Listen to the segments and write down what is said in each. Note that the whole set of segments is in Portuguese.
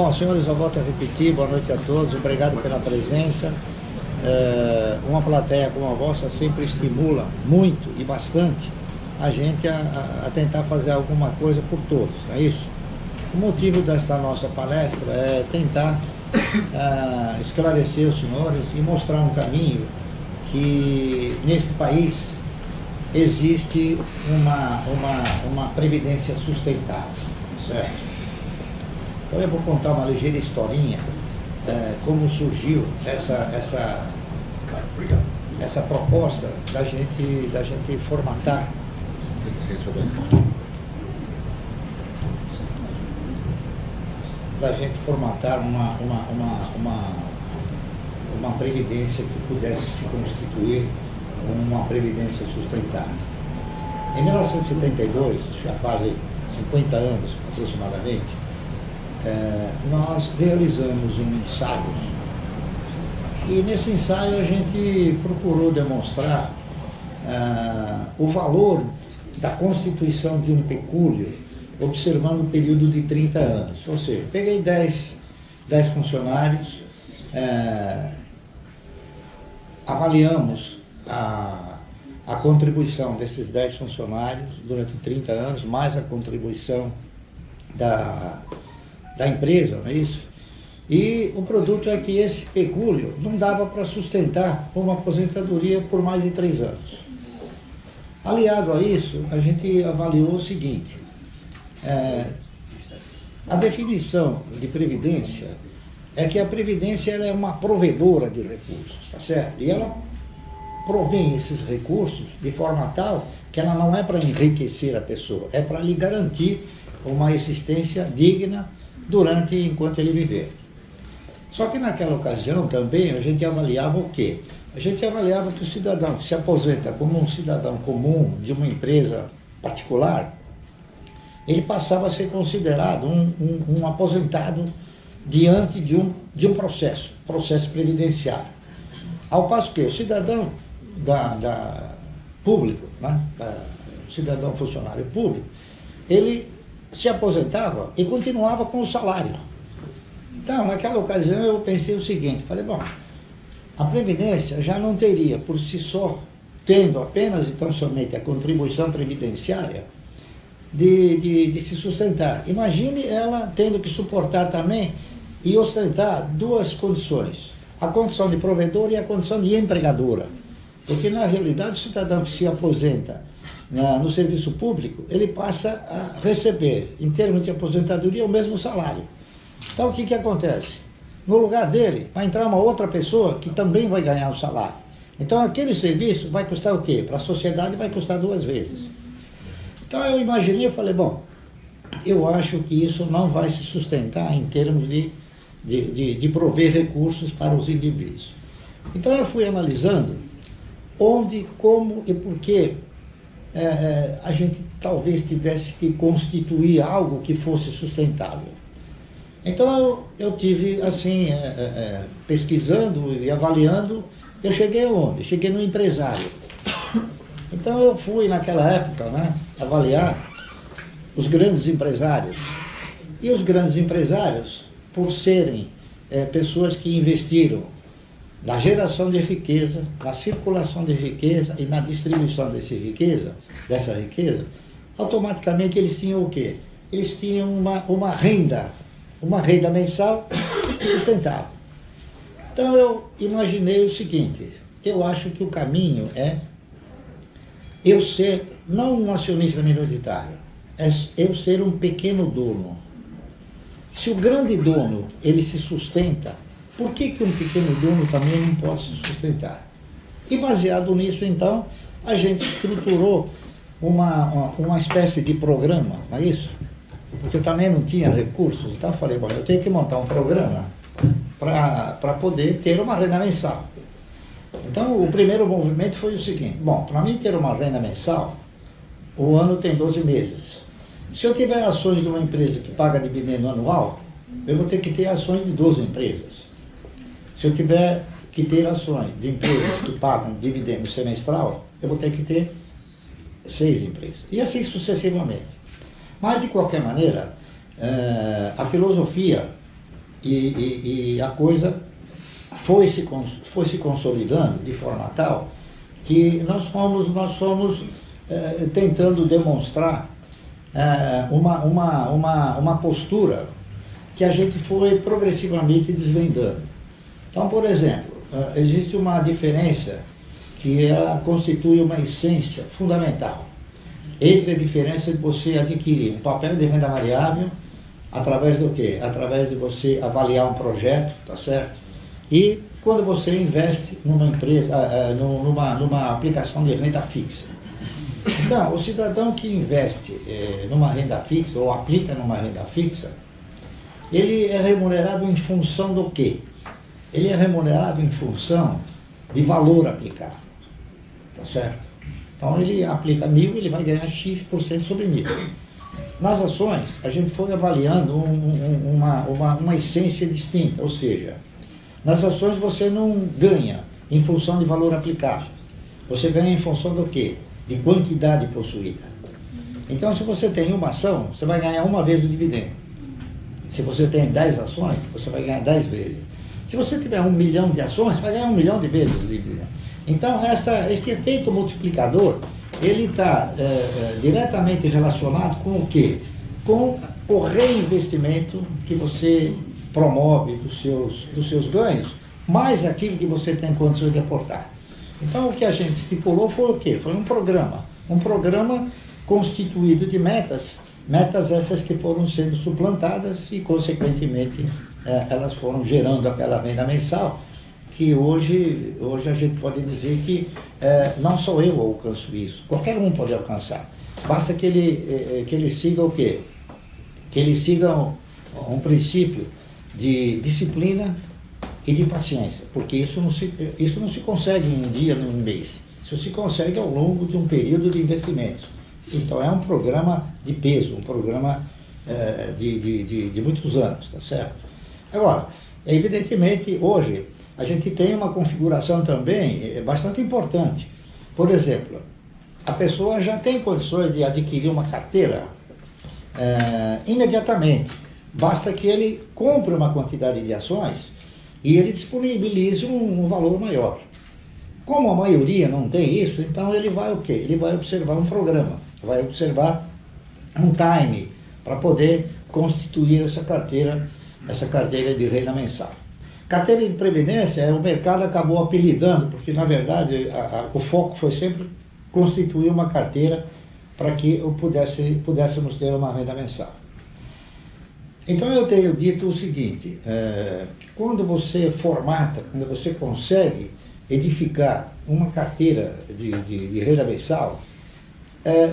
Bom, senhores, eu volto a repetir, boa noite a todos, obrigado pela presença. Uma plateia como a vossa sempre estimula muito e bastante a gente a tentar fazer alguma coisa por todos, não é isso? O motivo desta nossa palestra é tentar esclarecer os senhores e mostrar um caminho que neste país existe uma previdência sustentável, certo? Então eu vou contar uma ligeira historinha, como surgiu essa proposta da gente formatar uma previdência que pudesse se constituir como uma previdência sustentável. Em 1972, já fazem 50 anos aproximadamente, nós realizamos um ensaio, e nesse ensaio a gente procurou demonstrar o valor da constituição de um pecúlio observando um período de 30 anos. Ou seja, peguei 10 funcionários, avaliamos a contribuição desses 10 funcionários durante 30 anos, mais a contribuição da empresa, não é isso? E o produto é que esse pecúlio não dava para sustentar uma aposentadoria por mais de 3 anos. Aliado a isso, a gente avaliou o seguinte: a definição de previdência é que a previdência ela é uma provedora de recursos, tá certo? E ela provém esses recursos de forma tal que ela não é para enriquecer a pessoa, é para lhe garantir uma existência digna enquanto ele viver. Só que naquela ocasião também a gente avaliava o quê? A gente avaliava que o cidadão que se aposenta como um cidadão comum de uma empresa particular, ele passava a ser considerado um aposentado diante de um processo previdenciário. Ao passo que o cidadão público, né, cidadão funcionário público, ele se aposentava e continuava com o salário. Então, naquela ocasião eu pensei o seguinte, falei, bom, a Previdência já não teria por si só, tendo apenas e tão somente a contribuição previdenciária, de se sustentar. Imagine ela tendo que suportar também e ostentar duas condições, a condição de provedor e a condição de empregadora. Porque na realidade o cidadão que se aposenta no serviço público, ele passa a receber, em termos de aposentadoria, o mesmo salário. Então o que acontece? No lugar dele vai entrar uma outra pessoa que também vai ganhar o salário. Então aquele serviço vai custar o quê? Para a sociedade vai custar 2 vezes. Então eu imaginei e falei, bom, eu acho que isso não vai se sustentar em termos de prover recursos para os indivíduos. Então eu fui analisando onde, como e por que a gente talvez tivesse que constituir algo que fosse sustentável. Então eu tive assim, pesquisando e avaliando, eu cheguei aonde? Cheguei no empresário. Então eu fui naquela época, né, avaliar os grandes empresários. E os grandes empresários, por serem pessoas que investiram na geração de riqueza, na circulação de riqueza e na distribuição dessa riqueza, automaticamente eles tinham o quê? Eles tinham uma renda mensal sustentável. Então eu imaginei o seguinte, eu acho que o caminho é eu ser, não um acionista minoritário, é eu ser um pequeno dono. Se o grande dono, ele se sustenta, por que um pequeno dono também não pode se sustentar? E baseado nisso, então, a gente estruturou uma espécie de programa, não é isso? Porque eu também não tinha recursos, então eu falei, bom, eu tenho que montar um programa para poder ter uma renda mensal. Então, o primeiro movimento foi o seguinte, bom, para mim ter uma renda mensal, o ano tem 12 meses. Se eu tiver ações de uma empresa que paga dividendo anual, eu vou ter que ter ações de 12 empresas. Se eu tiver que ter ações de empresas que pagam dividendo semestral, eu vou ter que ter 6 empresas. E assim sucessivamente. Mas, de qualquer maneira, a filosofia e a coisa foi se consolidando de forma tal que nós fomos tentando demonstrar uma postura que a gente foi progressivamente desvendando. Então, por exemplo, existe uma diferença que ela constitui uma essência fundamental entre a diferença de você adquirir um papel de renda variável através do quê? Através de você avaliar um projeto, tá certo? E quando você investe numa empresa, numa aplicação de renda fixa. Então, o cidadão que investe numa renda fixa ou aplica numa renda fixa, ele é remunerado em função do quê? Ele é remunerado em função de valor aplicado, tá certo? Então ele aplica 1.000, ele vai ganhar X% sobre 1.000. Nas ações, a gente foi avaliando uma essência distinta, ou seja, nas ações você não ganha em função de valor aplicado, você ganha em função do quê? De quantidade possuída. Então, se você tem uma ação, você vai ganhar uma vez o dividendo. Se você tem 10 ações, você vai ganhar 10 vezes. Se você tiver 1 milhão de ações, você vai ganhar 1 milhão de vezes o dividendo. Então, esse efeito multiplicador, ele está diretamente relacionado com o quê? Com o reinvestimento que você promove dos seus ganhos, mais aquilo que você tem condições de aportar. Então, o que a gente estipulou foi o quê? Foi um programa constituído de metas essas que foram sendo suplantadas e, consequentemente, elas foram gerando aquela renda mensal, que hoje a gente pode dizer que não só eu alcanço isso, qualquer um pode alcançar. Basta que ele siga o quê? Que ele siga um princípio de disciplina e de paciência, porque isso não se consegue em um dia, num mês. Isso se consegue ao longo de um período de investimentos. Então é um programa de peso, um programa de muitos anos, tá certo? Agora, evidentemente, hoje a gente tem uma configuração também bastante importante. Por exemplo, a pessoa já tem condições de adquirir uma carteira imediatamente. Basta que ele compre uma quantidade de ações e ele disponibilize um valor maior. Como a maioria não tem isso, então ele vai o quê? Ele vai observar um programa, vai observar um time para poder constituir essa carteira de renda mensal. Carteira de previdência, o mercado acabou apelidando, porque na verdade o foco foi sempre constituir uma carteira para que pudéssemos ter uma renda mensal. Então eu tenho dito o seguinte, quando você formata, quando você consegue edificar uma carteira de renda mensal,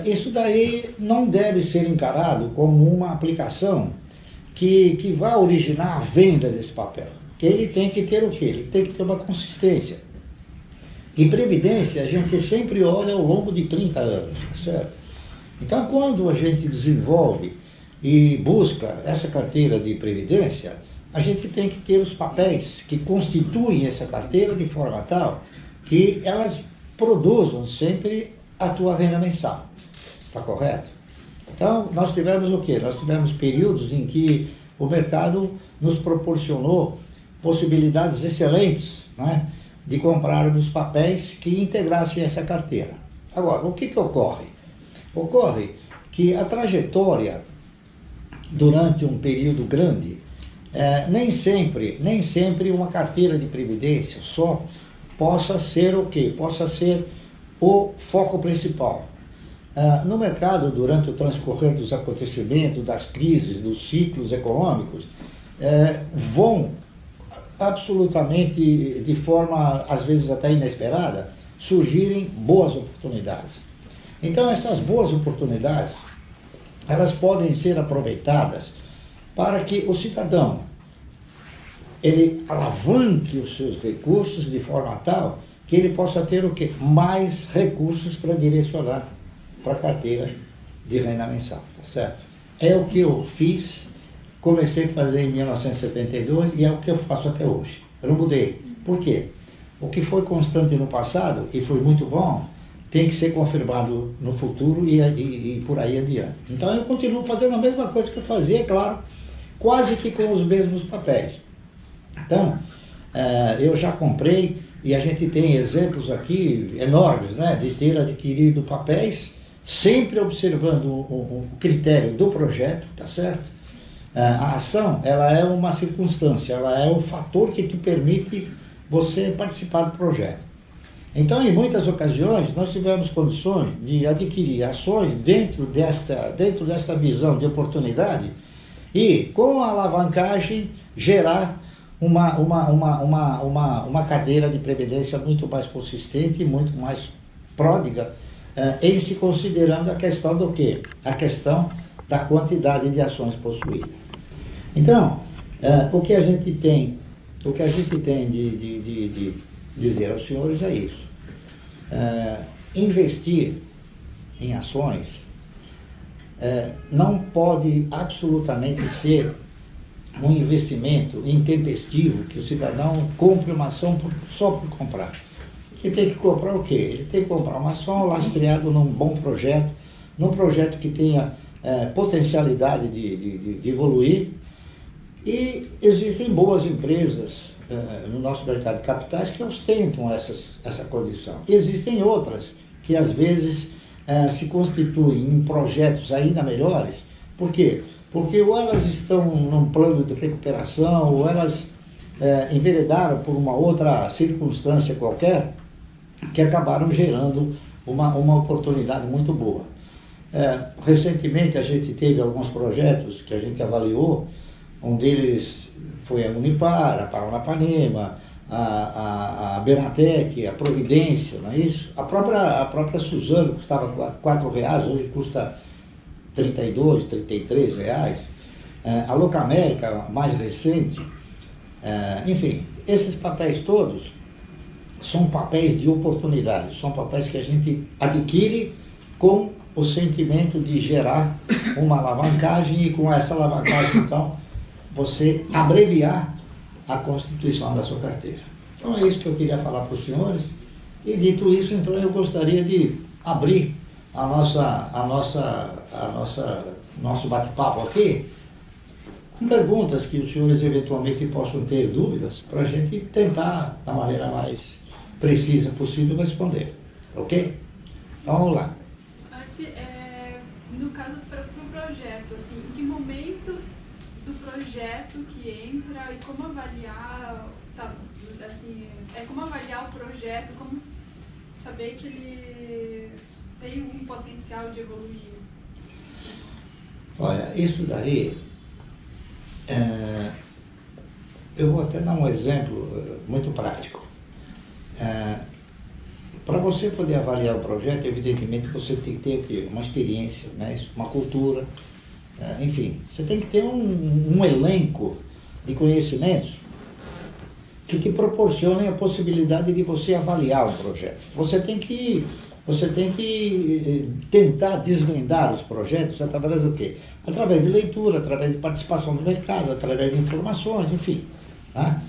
isso daí não deve ser encarado como uma aplicação que vai originar a venda desse papel. Que ele tem que ter o quê? Ele tem que ter uma consistência. E previdência a gente sempre olha ao longo de 30 anos, certo? Então quando a gente desenvolve e busca essa carteira de previdência, a gente tem que ter os papéis que constituem essa carteira de forma tal que elas produzam sempre a tua renda mensal. Está correto? Então, nós tivemos o quê? Nós tivemos períodos em que o mercado nos proporcionou possibilidades excelentes, né, de comprarmos papéis que integrassem essa carteira. Agora, o que ocorre? Ocorre que a trajetória durante um período grande, nem sempre uma carteira de previdência só possa ser o quê? Possa ser o foco principal. No mercado, durante o transcorrer dos acontecimentos, das crises, dos ciclos econômicos, vão absolutamente, de forma às vezes até inesperada, surgirem boas oportunidades. Então essas boas oportunidades, elas podem ser aproveitadas para que o cidadão ele alavanque os seus recursos de forma tal que ele possa ter o quê? Mais recursos para direcionar para a carteira de renda mensal, tá certo? É o que eu fiz, comecei a fazer em 1972 e é o que eu faço até hoje. Eu não mudei. Por quê? O que foi constante no passado e foi muito bom, tem que ser confirmado no futuro e por aí adiante. Então eu continuo fazendo a mesma coisa que eu fazia, é claro, quase que com os mesmos papéis. Então, eu já comprei, e a gente tem exemplos aqui enormes, né, de ter adquirido papéis, sempre observando o critério do projeto, tá certo? A ação, ela é uma circunstância, ela é o fator que te permite você participar do projeto. Então, em muitas ocasiões, nós tivemos condições de adquirir ações dentro desta visão de oportunidade e, com a alavancagem, gerar uma cadeira de previdência muito mais consistente e muito mais pródiga, em se considerando a questão do quê? A questão da quantidade de ações possuídas. Então, o que a gente tem de dizer aos senhores é isso. Investir em ações não pode absolutamente ser um investimento intempestivo, que o cidadão compre uma ação só por comprar. Ele tem que comprar o quê? Ele tem que comprar uma ação lastreada num bom projeto, num projeto que tenha potencialidade de evoluir. E existem boas empresas no nosso mercado de capitais que ostentam essa condição. Existem outras que às vezes se constituem em projetos ainda melhores. Por quê? Porque ou elas estão num plano de recuperação, ou elas enveredaram por uma outra circunstância qualquer, que acabaram gerando uma oportunidade muito boa. Recentemente a gente teve alguns projetos que a gente avaliou, um deles foi a Unipar, a Paranapanema, a Bematec, a Providência, não é isso? A própria Suzano custava R$4, hoje custa R$32, R$33. A Locamérica, mais recente. Enfim, esses papéis todos são papéis de oportunidade, são papéis que a gente adquire com o sentimento de gerar uma alavancagem e com essa alavancagem, então, você abreviar a constituição da sua carteira. Então é isso que eu queria falar para os senhores. E dito isso, então eu gostaria de abrir nosso bate-papo aqui com perguntas que os senhores eventualmente possam ter dúvidas, para a gente tentar, da maneira mais precisa possível, responder. Ok? Então vamos lá. No caso para o projeto, assim, em que momento do projeto que entra e como avaliar, como avaliar o projeto, como saber que ele tem um potencial de evoluir? Olha, isso daí, eu vou até dar um exemplo muito prático. Para você poder avaliar o projeto, evidentemente você tem que ter o quê? Uma experiência, né? Uma cultura, enfim, você tem que ter um elenco de conhecimentos que te proporcionem a possibilidade de você avaliar o projeto. Você tem que tentar desvendar os projetos através do quê? Através de leitura, através de participação no mercado, através de informações, enfim. Tá?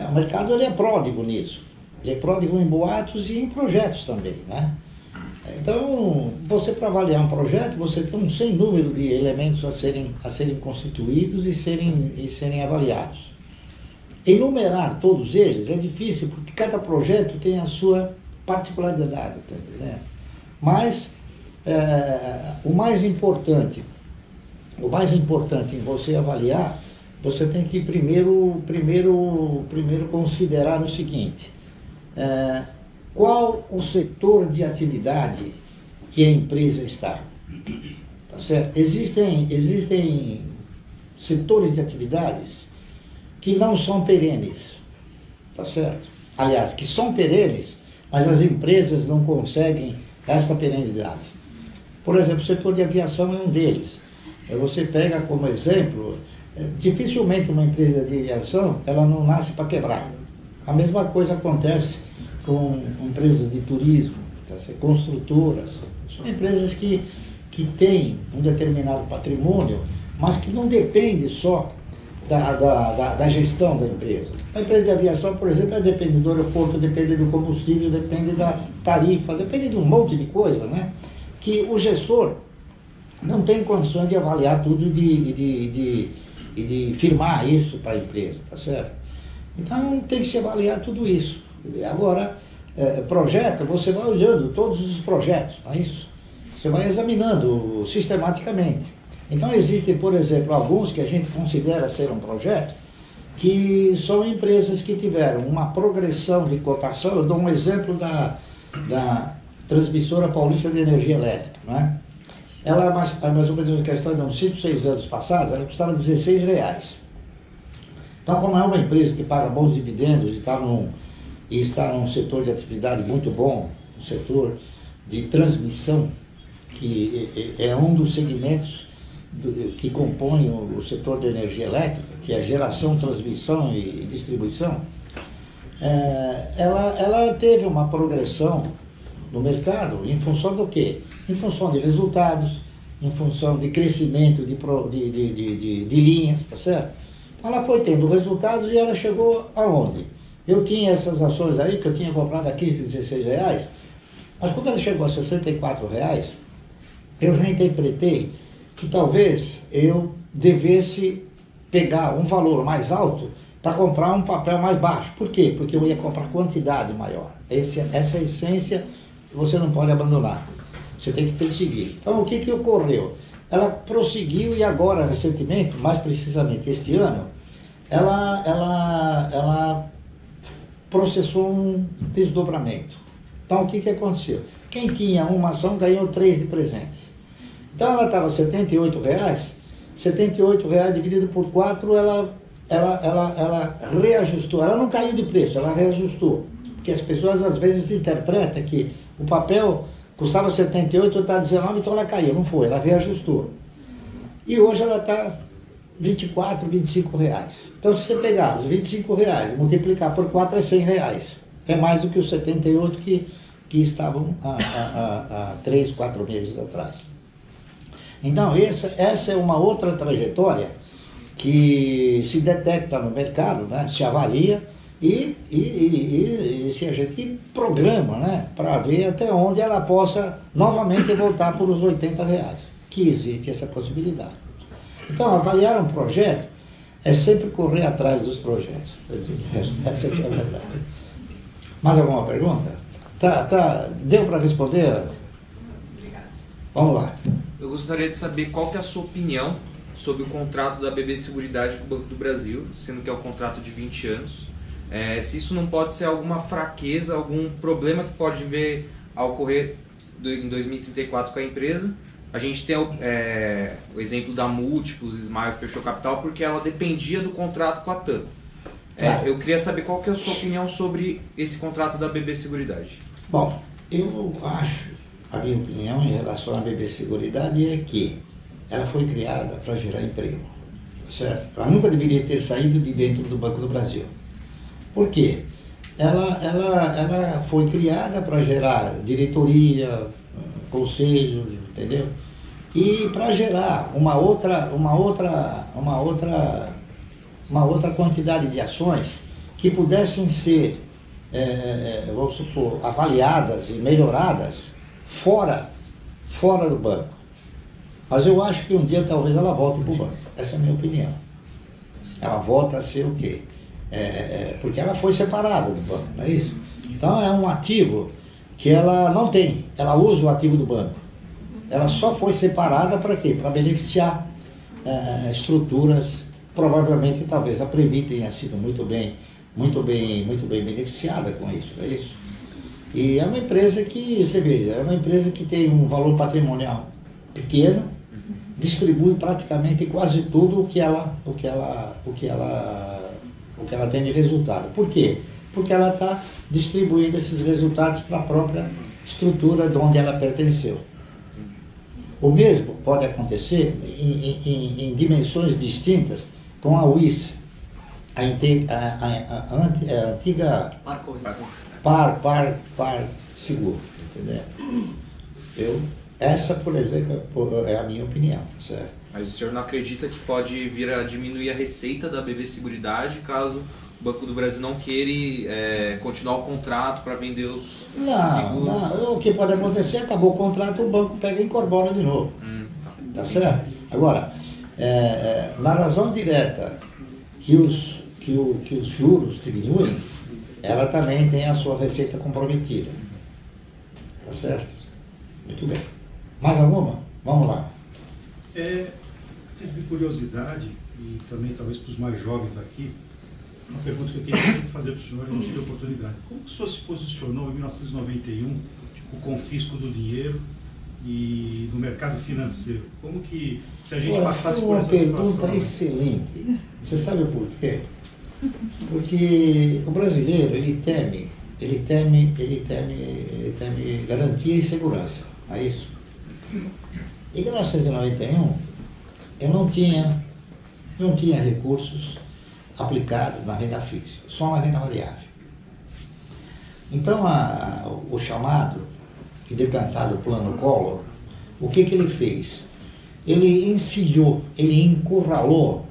O mercado ele é pródigo nisso. Ele é pródigo em boatos e em projetos também, né? Então, você para avaliar um projeto, você tem um sem número de elementos a serem constituídos e serem avaliados. Enumerar todos eles é difícil, porque cada projeto tem a sua particularidade, tá entendendo? Mas o mais importante em você avaliar, você tem que primeiro considerar o seguinte: qual o setor de atividade que a empresa está? Tá certo? Existem setores de atividades que não são perenes, tá certo? Aliás, que são perenes, mas as empresas não conseguem essa perenidade. Por exemplo, o setor de aviação é um deles. Você pega como exemplo, dificilmente uma empresa de aviação, ela não nasce para quebrar. A mesma coisa acontece com empresas de turismo, tá certo? Construtoras. São empresas que têm um determinado patrimônio, mas que não depende só da gestão da empresa. A empresa de aviação, por exemplo, ela depende do aeroporto, depende do combustível, depende da tarifa, depende de um monte de coisa, né? Que o gestor não tem condições de avaliar tudo, de e de firmar isso para a empresa, tá certo? Então tem que se avaliar tudo isso. Agora, projeto, você vai olhando todos os projetos, não é isso? Você vai examinando sistematicamente. Então existem, por exemplo, alguns que a gente considera ser um projeto, que são empresas que tiveram uma progressão de cotação. Eu dou um exemplo da Transmissora Paulista de Energia Elétrica, não é? Ela, mais ou menos uma questão de uns 5, 6 anos passados, ela custava R$16. Então, como é uma empresa que paga bons dividendos e está num setor de atividade muito bom, um setor de transmissão, que é um dos segmentos que compõem o setor de energia elétrica, que é geração, transmissão e distribuição, ela teve uma progressão no mercado em função do quê? Em função de resultados, em função de crescimento de linhas, tá certo? Ela foi tendo resultados e ela chegou aonde? Eu tinha essas ações aí, que eu tinha comprado a 15, R$16, mas quando ela chegou a R$64, eu já interpretei que talvez eu devesse pegar um valor mais alto para comprar um papel mais baixo. Por quê? Porque eu ia comprar quantidade maior. Essa essência você não pode abandonar. Você tem que perseguir. Então, o que ocorreu? Ela prosseguiu e agora, recentemente, mais precisamente este ano, ela processou um desdobramento. Então, o que aconteceu? Quem tinha uma ação ganhou 3 de presentes. Então, ela estava R$78, R$78 dividido por 4, ela reajustou. Ela não caiu de preço, ela reajustou. Porque as pessoas, às vezes, interpretam que o papel custava 78, está 19, então ela caiu. Não foi, ela reajustou. E hoje ela está 24, R$25. Então, se você pegar os R$25 e multiplicar por 4, é R$100. É mais do que os 78 que estavam há 3, 4 meses atrás. Então, essa é uma outra trajetória que se detecta no mercado, né? Se avalia e se a gente programa, né? Para ver até onde ela possa novamente voltar por os R$80, que existe essa possibilidade. Então, avaliar um projeto é sempre correr atrás dos projetos. Essa é a verdade. Mais alguma pergunta? Deu para responder? Obrigada. Vamos lá. Eu gostaria de saber qual que é a sua opinião sobre o contrato da BB Seguridade com o Banco do Brasil, sendo que é um contrato de 20 anos. Se isso não pode ser alguma fraqueza, algum problema que pode vir a ocorrer em 2034 com a empresa. A gente tem o exemplo da Múltiplos, Smile, que fechou capital, porque ela dependia do contrato com a TAM. Eu queria saber qual que é a sua opinião sobre esse contrato da BB Seguridade. Bom, eu acho, a minha opinião em relação à BB Seguridade é que ela foi criada para gerar emprego, certo? Ela nunca deveria ter saído de dentro do Banco do Brasil. Por quê? Ela foi criada para gerar diretoria, conselho, entendeu? E para gerar uma outra quantidade de ações que pudessem ser, vamos supor, avaliadas e melhoradas fora do banco. Mas eu acho que um dia talvez ela volte para o banco. Essa é a minha opinião. Ela volta a ser o quê? Porque ela foi separada do banco, não é isso? Então é um ativo que ela não tem. Ela usa o ativo do banco. Ela só foi separada para quê? Para beneficiar estruturas. Provavelmente, talvez a Previ tenha sido muito bem beneficiada com isso, é isso. E é uma empresa que, você veja, é uma empresa que tem um valor patrimonial pequeno, distribui praticamente quase tudo o que ela tem de resultado. Por quê? Porque ela está distribuindo esses resultados para a própria estrutura de onde ela pertenceu. O mesmo pode acontecer em dimensões distintas com a UIS, a antiga Par Seguro, entendeu? Essa, por exemplo, é a minha opinião, certo? Mas o senhor não acredita que pode vir a diminuir a receita da BB Seguridade caso o Banco do Brasil não queira continuar o contrato para vender os seguros? Não, o que pode acontecer, acabou o contrato, o banco pega e incorpora de novo. Tá certo? Agora, na razão direta que os juros diminuem, ela também tem a sua receita comprometida. Tá certo? Muito bem. Mais alguma? Vamos lá. Tive curiosidade, e também talvez para os mais jovens aqui, uma pergunta que eu queria fazer para o senhor e não tive oportunidade. Como o senhor se posicionou em 1991, o confisco do dinheiro e no mercado financeiro? Como que, se a gente passasse por essa situação... Uma pergunta excelente. Você sabe por quê? Porque o brasileiro, ele teme garantia e segurança, não é isso? Em 1991, eu não tinha recursos aplicados na renda fixa, só na renda variável. Então, o chamado e decantado plano Collor, o que ele fez? Ele encilhou, ele encurralou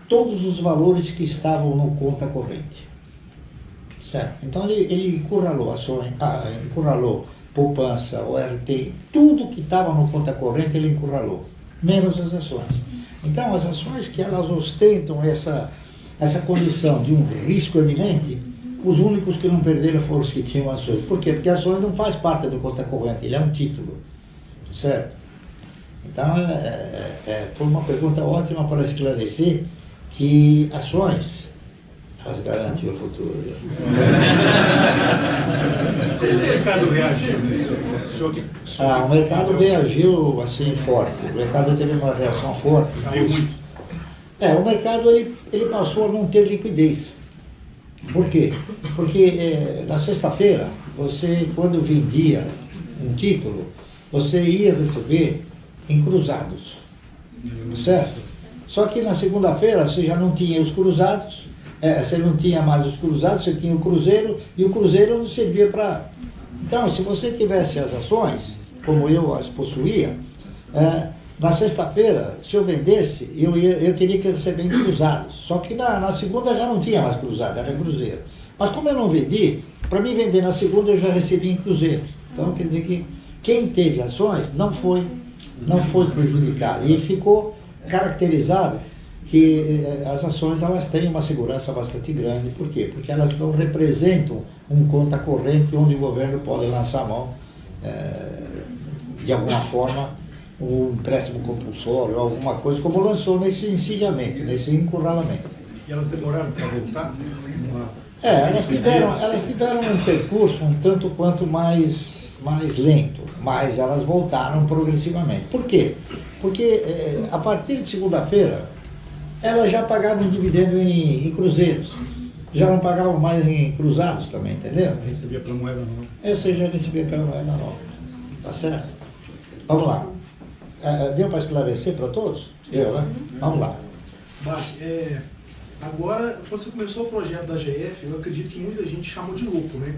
todos os valores que estavam no conta corrente. Certo? Então, ele encurralou ações, encurralou poupança, ORT, tudo que estava no conta corrente ele encurralou, menos as ações. Então, as ações que elas ostentam essa condição de um risco eminente, os únicos que não perderam foram os que tinham ações. Por quê? Porque ações não faz parte do conta corrente, ele é um título, certo? Então, foi uma pergunta ótima para esclarecer que ações, elas garantem o futuro. O mercado reagiu, o mercado reagiu assim forte, o mercado teve uma reação forte. Caiu muito. O mercado ele passou a não ter liquidez. Por quê? Porque na sexta-feira, você, quando vendia um título, você ia receber em cruzados, certo? Só que na segunda-feira você já não tinha os cruzados, você não tinha mais os cruzados, você tinha o cruzeiro, e o cruzeiro não servia para... Então, se você tivesse as ações, como eu as possuía, na sexta-feira, se eu vendesse, eu teria que receber em cruzados. Só que na segunda já não tinha mais cruzado, era cruzeiro. Mas como eu não vendi, para mim vender na segunda eu já recebi em cruzeiro. Então, quer dizer que quem teve ações não foi prejudicado. E ficou caracterizado que as ações elas têm uma segurança bastante grande. Por quê? Porque elas não representam um conta corrente onde o governo pode lançar a mão, de alguma forma, um empréstimo compulsório ou alguma coisa, como lançou nesse encilhamento, nesse encurralamento. E elas demoraram para voltar? Elas tiveram um percurso um tanto quanto mais lento, mas elas voltaram progressivamente. Por quê? Porque a partir de segunda-feira, elas já pagavam dividendo em cruzeiros, já não pagavam mais em cruzados também, entendeu? Recebia pela moeda nova. Você já recebia pela moeda nova, tá certo? Vamos lá. Deu para esclarecer para todos? Deu, né? Vamos lá. Mas, agora, quando você começou o projeto da GF, eu acredito que muita gente chamou de louco, né?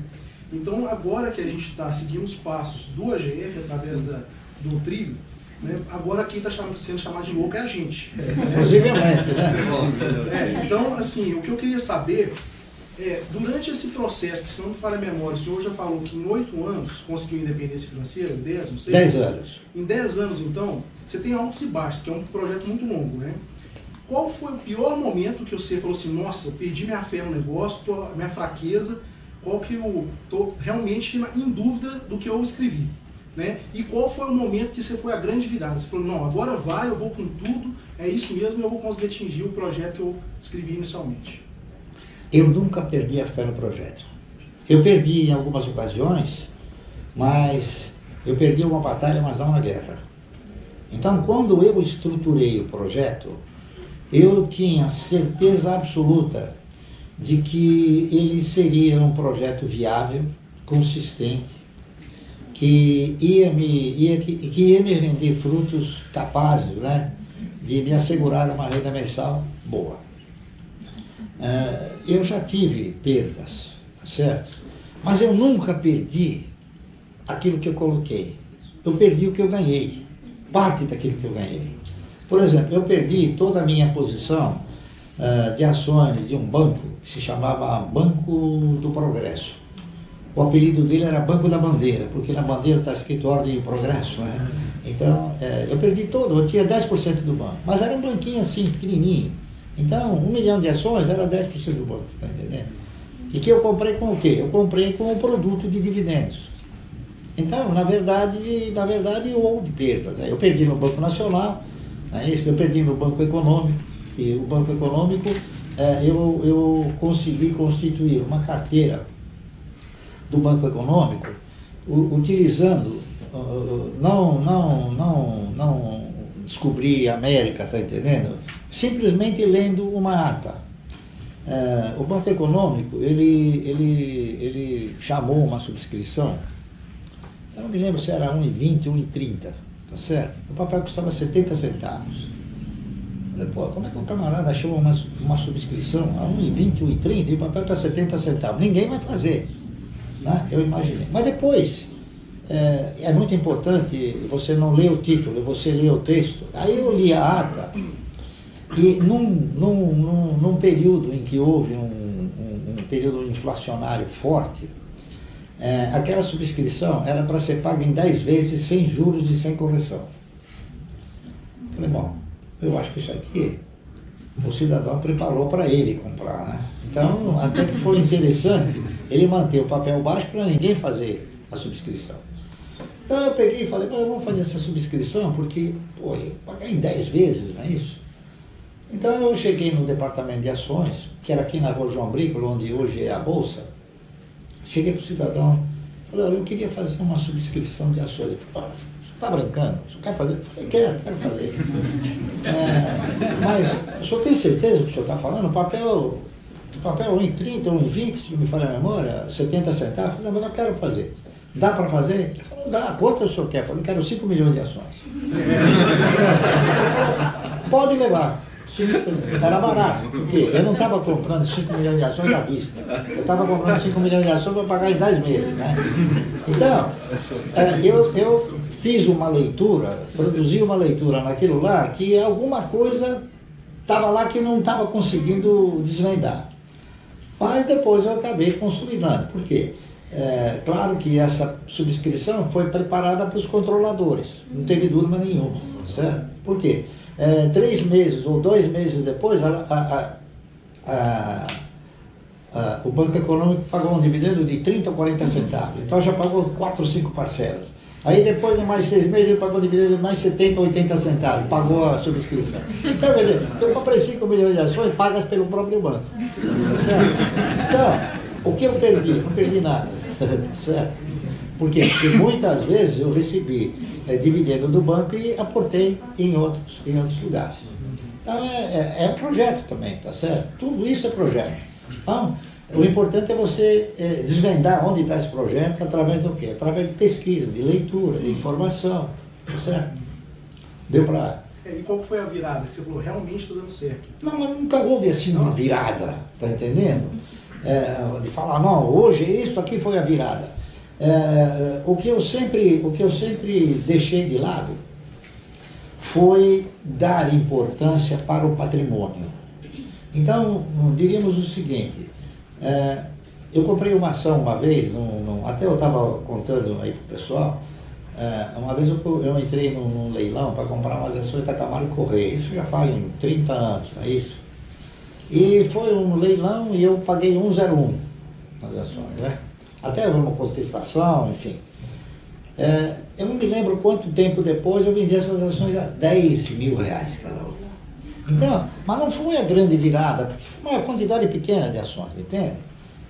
Então, agora que a gente está seguindo os passos do AGF através do trilho, né, agora quem está sendo chamado de louco é a gente. Possivelmente, né? Então, assim, o que eu queria saber durante esse processo, que se não me falha a memória, o senhor já falou que em 8 anos conseguiu independência financeira, 10, não sei. 10 anos. Em 10 anos, então, você tem altos e baixos, que é um projeto muito longo, né? Qual foi o pior momento que você falou assim, nossa, eu perdi minha fé no negócio, minha fraqueza, qual que eu estou realmente em dúvida do que eu escrevi, né? E qual foi o momento que você foi a grande virada? Você falou, não, agora eu vou com tudo, é isso mesmo, eu vou conseguir atingir o projeto que eu escrevi inicialmente. Eu nunca perdi a fé no projeto. Eu perdi em algumas ocasiões, mas eu perdi uma batalha, mas não uma guerra. Então, quando eu estruturei o projeto, eu tinha certeza absoluta de que ele seria um projeto viável, consistente, que ia me render frutos capazes, né, de me assegurar uma renda mensal boa. Eu já tive perdas, certo? Mas eu nunca perdi aquilo que eu coloquei. Eu perdi o que eu ganhei, parte daquilo que eu ganhei. Por exemplo, eu perdi toda a minha posição de ações de um banco que se chamava Banco do Progresso. O apelido dele era Banco da Bandeira, porque na bandeira está escrito Ordem e Progresso, né? Então, eu perdi todo, eu tinha 10% do banco, mas era um banquinho assim, pequenininho. Então, 1 milhão de ações era 10% do banco, tá entendendo? E que eu comprei com o quê? Eu comprei com o produto de dividendos. Então, na verdade houve perda, né? Eu perdi no Banco Nacional, né? Eu perdi no Banco Econômico, e o Banco Econômico, eu consegui constituir uma carteira do Banco Econômico, utilizando, não descobrir a América, está entendendo? Simplesmente lendo uma ata. O Banco Econômico, ele chamou uma subscrição, eu não me lembro se era 1,20, 1,30, tá certo? O papel custava 70 centavos. Eu falei, pô, como é que o camarada achou uma subscrição a 1,20, 1,30 e o papel está 70 centavos? Ninguém vai fazer. Né? Eu imaginei. Mas depois, é muito importante você não ler o título, você ler o texto. Aí eu li a ata e num período em que houve um período inflacionário forte, aquela subscrição era para ser paga em 10 vezes sem juros e sem correção. Falei, bom, eu acho que isso aqui o cidadão preparou para ele comprar, né? Então, até que foi interessante ele manter o papel baixo para ninguém fazer a subscrição. Então eu peguei e falei, eu vou fazer essa subscrição porque, pô, eu pagar em 10 vezes, não é isso? Então eu cheguei no departamento de ações, que era aqui na Rua João Brícola, onde hoje é a Bolsa. Cheguei para o cidadão, falei, olha, eu queria fazer uma subscrição de ações. Ele falou, você está brincando? Você quer fazer? Eu falei, quero fazer. Mas o senhor tem certeza do que o senhor está falando? O papel 1,30, 1,20, se me falha a memória, 70 centavos. Eu falei, mas eu quero fazer. Dá para fazer? Ele falou, dá. Quanto o senhor quer? Eu falei, eu quero 5 milhões de ações. Pode levar. Era barato, porque eu não estava comprando 5 milhões de ações à vista. Eu estava comprando 5 milhões de ações para pagar em 10 meses, né? Então, eu fiz uma leitura, produzi uma leitura naquilo lá, que alguma coisa estava lá que não estava conseguindo desvendar. Mas depois eu acabei consolidando. Por quê? Claro que essa subscrição foi preparada para os controladores, não teve dúvida nenhuma, certo? Por quê? 3 meses ou 2 meses depois, o Banco Econômico pagou um dividendo de 30 ou 40 centavos, então já pagou 4 ou 5 parcelas. Aí depois de mais 6 meses ele pagou um dividendo de mais 70 ou 80 centavos, pagou a subscrição. Então, quer dizer, eu comprei 5 milhões de ações pagas pelo próprio banco. Certo? Então, o que eu perdi? Não perdi nada. Certo? Por quê? Porque muitas vezes eu recebi dividendo do banco e aportei em outros lugares. Então é projeto também, tá certo? Tudo isso é projeto. Então, o importante é você desvendar onde está esse projeto através do quê? Através de pesquisa, de leitura, de informação, tá certo? Deu para... E qual foi a virada que você falou, realmente está dando certo? Não, mas nunca houve assim uma virada, tá entendendo? De falar, não, hoje isso aqui foi a virada. O que eu sempre deixei de lado foi dar importância para o patrimônio. Então, diríamos o seguinte, eu comprei uma ação uma vez, até eu estava contando aí para o pessoal, uma vez eu entrei num leilão para comprar umas ações da Camargo Correia, isso já faz 30 anos, não é isso? E foi um leilão e eu paguei 1,01 nas ações, né? Até houve uma contestação, enfim. Eu não me lembro quanto tempo depois eu vendi essas ações a 10 mil reais cada uma. Então, mas não foi a grande virada, porque foi uma quantidade pequena de ações, entende?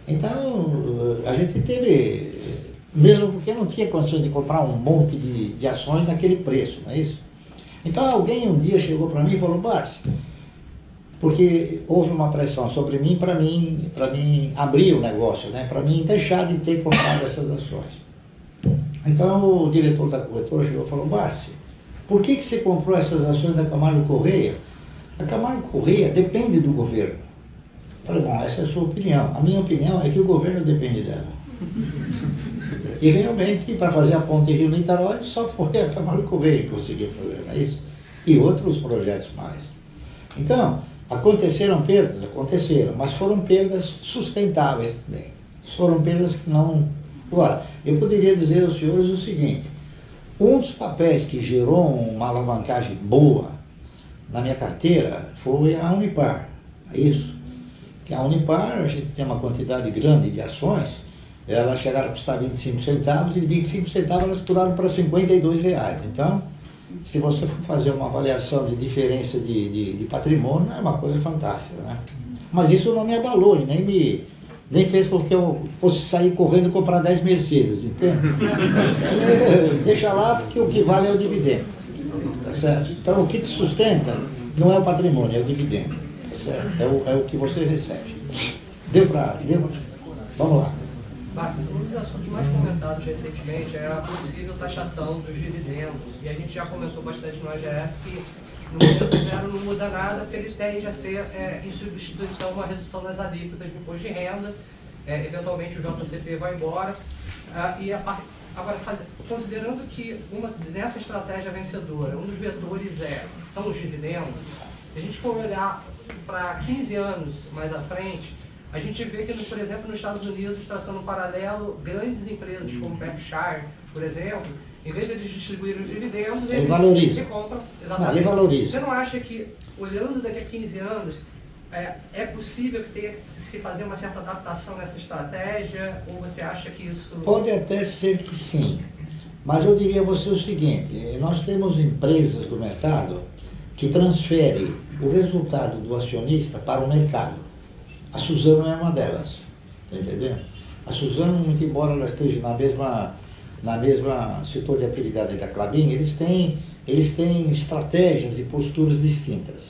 Então, a gente teve, mesmo porque não tinha condições de comprar um monte de ações naquele preço, não é isso? Então, alguém um dia chegou para mim e falou, Barsi, porque houve uma pressão sobre mim para mim abrir o negócio, né? Para mim deixar de ter comprado essas ações. Então o diretor da corretora chegou e falou, Barsi, por que você comprou essas ações da Camargo Correia? A Camargo Correia depende do governo. Eu falei, bom, essa é a sua opinião. A minha opinião é que o governo depende dela. E realmente, para fazer a ponte Rio-Niterói, só foi a Camargo Correia que conseguiu fazer, não é isso? E outros projetos mais. Então, aconteceram perdas, mas foram perdas sustentáveis também. Foram perdas que Agora, eu poderia dizer aos senhores o seguinte: um dos papéis que gerou uma alavancagem boa na minha carteira foi a Unipar. É isso. Que a Unipar, a gente tem uma quantidade grande de ações, elas chegaram a custar 25 centavos e de 25 centavos elas pularam para R$52. Então, se você for fazer uma avaliação de diferença de patrimônio, é uma coisa fantástica, né? Mas isso não me abalou, nem fez com que eu fosse sair correndo e comprar 10 Mercedes, entende? Deixa lá, porque o que vale é o dividendo, tá certo? Então, o que te sustenta não é o patrimônio, é o dividendo, tá certo? É o que você recebe. Deu? Vamos lá. Basta, um dos assuntos mais comentados recentemente é a possível taxação dos dividendos. E a gente já comentou bastante no AGF que no momento zero não muda nada, porque ele tende a ser, em substituição, uma redução das alíquotas do imposto de renda. Eventualmente o JCP vai embora. Agora, considerando que nessa estratégia vencedora, um dos vetores são os dividendos, se a gente for olhar para 15 anos mais à frente, a gente vê que, por exemplo, nos Estados Unidos, traçando um paralelo, grandes empresas como Berkshire, por exemplo, em vez de eles distribuírem os dividendos, eles valoriza. compram. Não, ele valoriza. Você não acha que, olhando daqui a 15 anos, é possível se fazer uma certa adaptação nessa estratégia? Ou você acha que isso... Pode até ser que sim, mas eu diria a você o seguinte: nós temos empresas do mercado que transferem o resultado do acionista para o mercado. A Suzano é uma delas, tá entendendo? A Suzano, muito embora ela esteja na mesma setor de atividade da Klabin, eles têm estratégias e posturas distintas.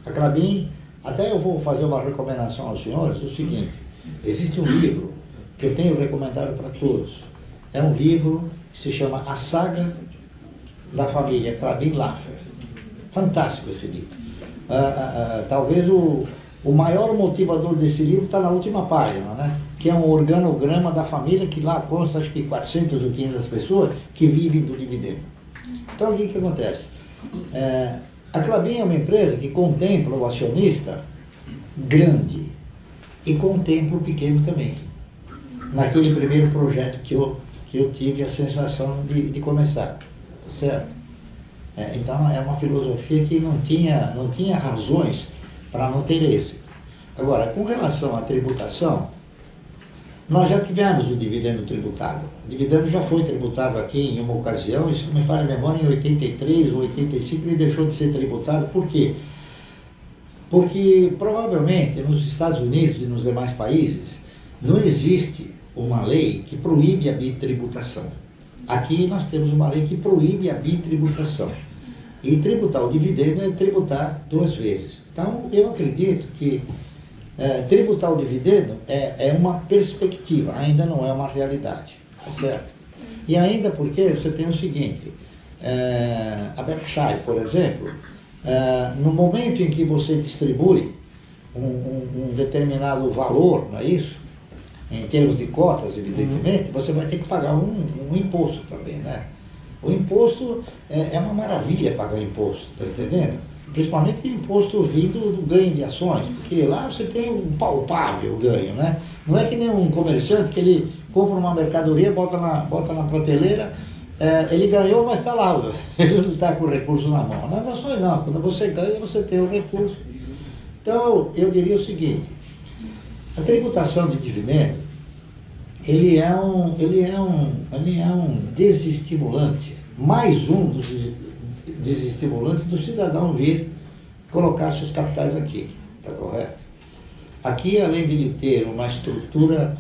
A Klabin, até eu vou fazer uma recomendação aos senhores, o seguinte: existe um livro que eu tenho recomendado para todos. É um livro que se chama A Saga da Família Klabin-Laffer. Fantástico esse livro. Talvez o maior motivador desse livro está na última página, né? Que é um organograma da família, que lá consta acho que 400 ou 500 pessoas que vivem do dividendo. Então o que acontece? A Klabin é uma empresa que contempla o acionista grande e contempla o pequeno também. Naquele primeiro projeto que eu tive a sensação de começar, tá certo? Então é uma filosofia que não tinha razões para não ter êxito. Agora, com relação à tributação, nós já tivemos o dividendo tributado. O dividendo já foi tributado aqui em uma ocasião, isso me falha a memória, em 83 ou 85 ele deixou de ser tributado. Por quê? Porque provavelmente nos Estados Unidos e nos demais países não existe uma lei que proíbe a bitributação. Aqui nós temos uma lei que proíbe a bitributação. E tributar o dividendo é tributar duas vezes. Então, eu acredito que tributar o dividendo é uma perspectiva, ainda não é uma realidade, tá certo? E ainda porque você tem o seguinte: a Berkshire, por exemplo, no momento em que você distribui um determinado valor, não é isso? Em termos de cotas, evidentemente, você vai ter que pagar um imposto também, né? O imposto é uma maravilha pagar o imposto, tá entendendo? Principalmente imposto vindo do ganho de ações, porque lá você tem um palpável ganho, né? Não é que nem um comerciante que ele compra uma mercadoria, bota na prateleira, ele ganhou, mas está lá, ele não está com o recurso na mão. Nas ações não, quando você ganha, você tem o recurso. Então, eu diria o seguinte: a tributação de dividendo, ele é um desestimulante, mais um dos desestimulantes do cidadão vir colocar seus capitais aqui, está correto? Aqui, além de ele ter uma estrutura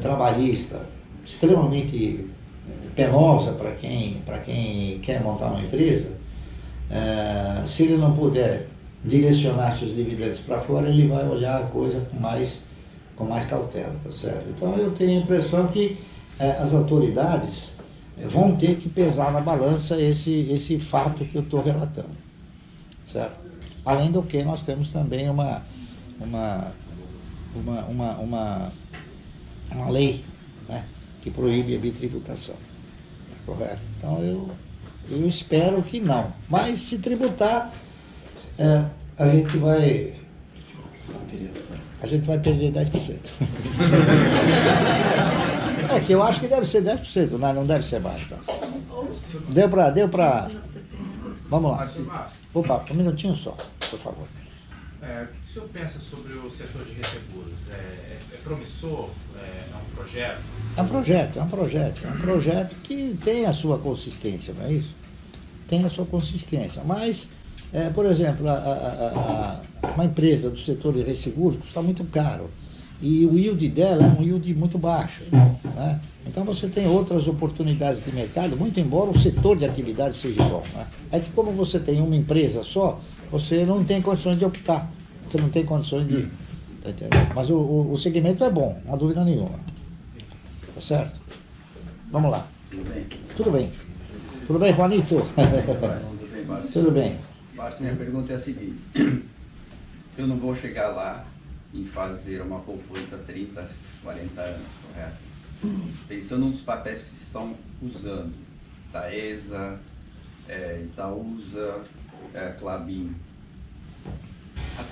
trabalhista extremamente penosa para quem quer montar uma empresa, se ele não puder direcionar seus dividendos para fora, ele vai olhar a coisa com mais cautela, tá certo? Então eu tenho a impressão que as autoridades vão ter que pesar na balança esse fato que eu estou relatando, certo? Além do que nós temos também uma lei, né, que proíbe a bitributação, tá correto? Então eu espero que não, mas se tributar, a gente vai perder 10%. É que eu acho que deve ser 10%, não deve ser mais. Tá? Deu pra... Vamos lá. Opa, um minutinho só, por favor. O que o senhor pensa sobre o setor de resseguros? É promissor? É um projeto? É um projeto que tem a sua consistência, não é isso? Tem a sua consistência, mas, por exemplo, uma empresa do setor de resseguros custa muito caro e o yield dela é um yield muito baixo, né? Então você tem outras oportunidades de mercado, muito embora o setor de atividade seja bom, né? É que como você tem uma empresa só, você não tem condições de optar, você não tem condições de... Entendeu? Mas o segmento é bom, não há dúvida nenhuma. Tá certo? Vamos lá. Tudo bem? Tudo bem. Tudo bem, Juanito? Tudo bem, Márcio. Tudo bem. Márcio, minha pergunta é a seguinte. Eu não vou chegar lá e fazer uma poupança 30, 40 anos, correto? Pensando nos papéis que se estão usando, Taesa, Itaúsa, Klabin. Há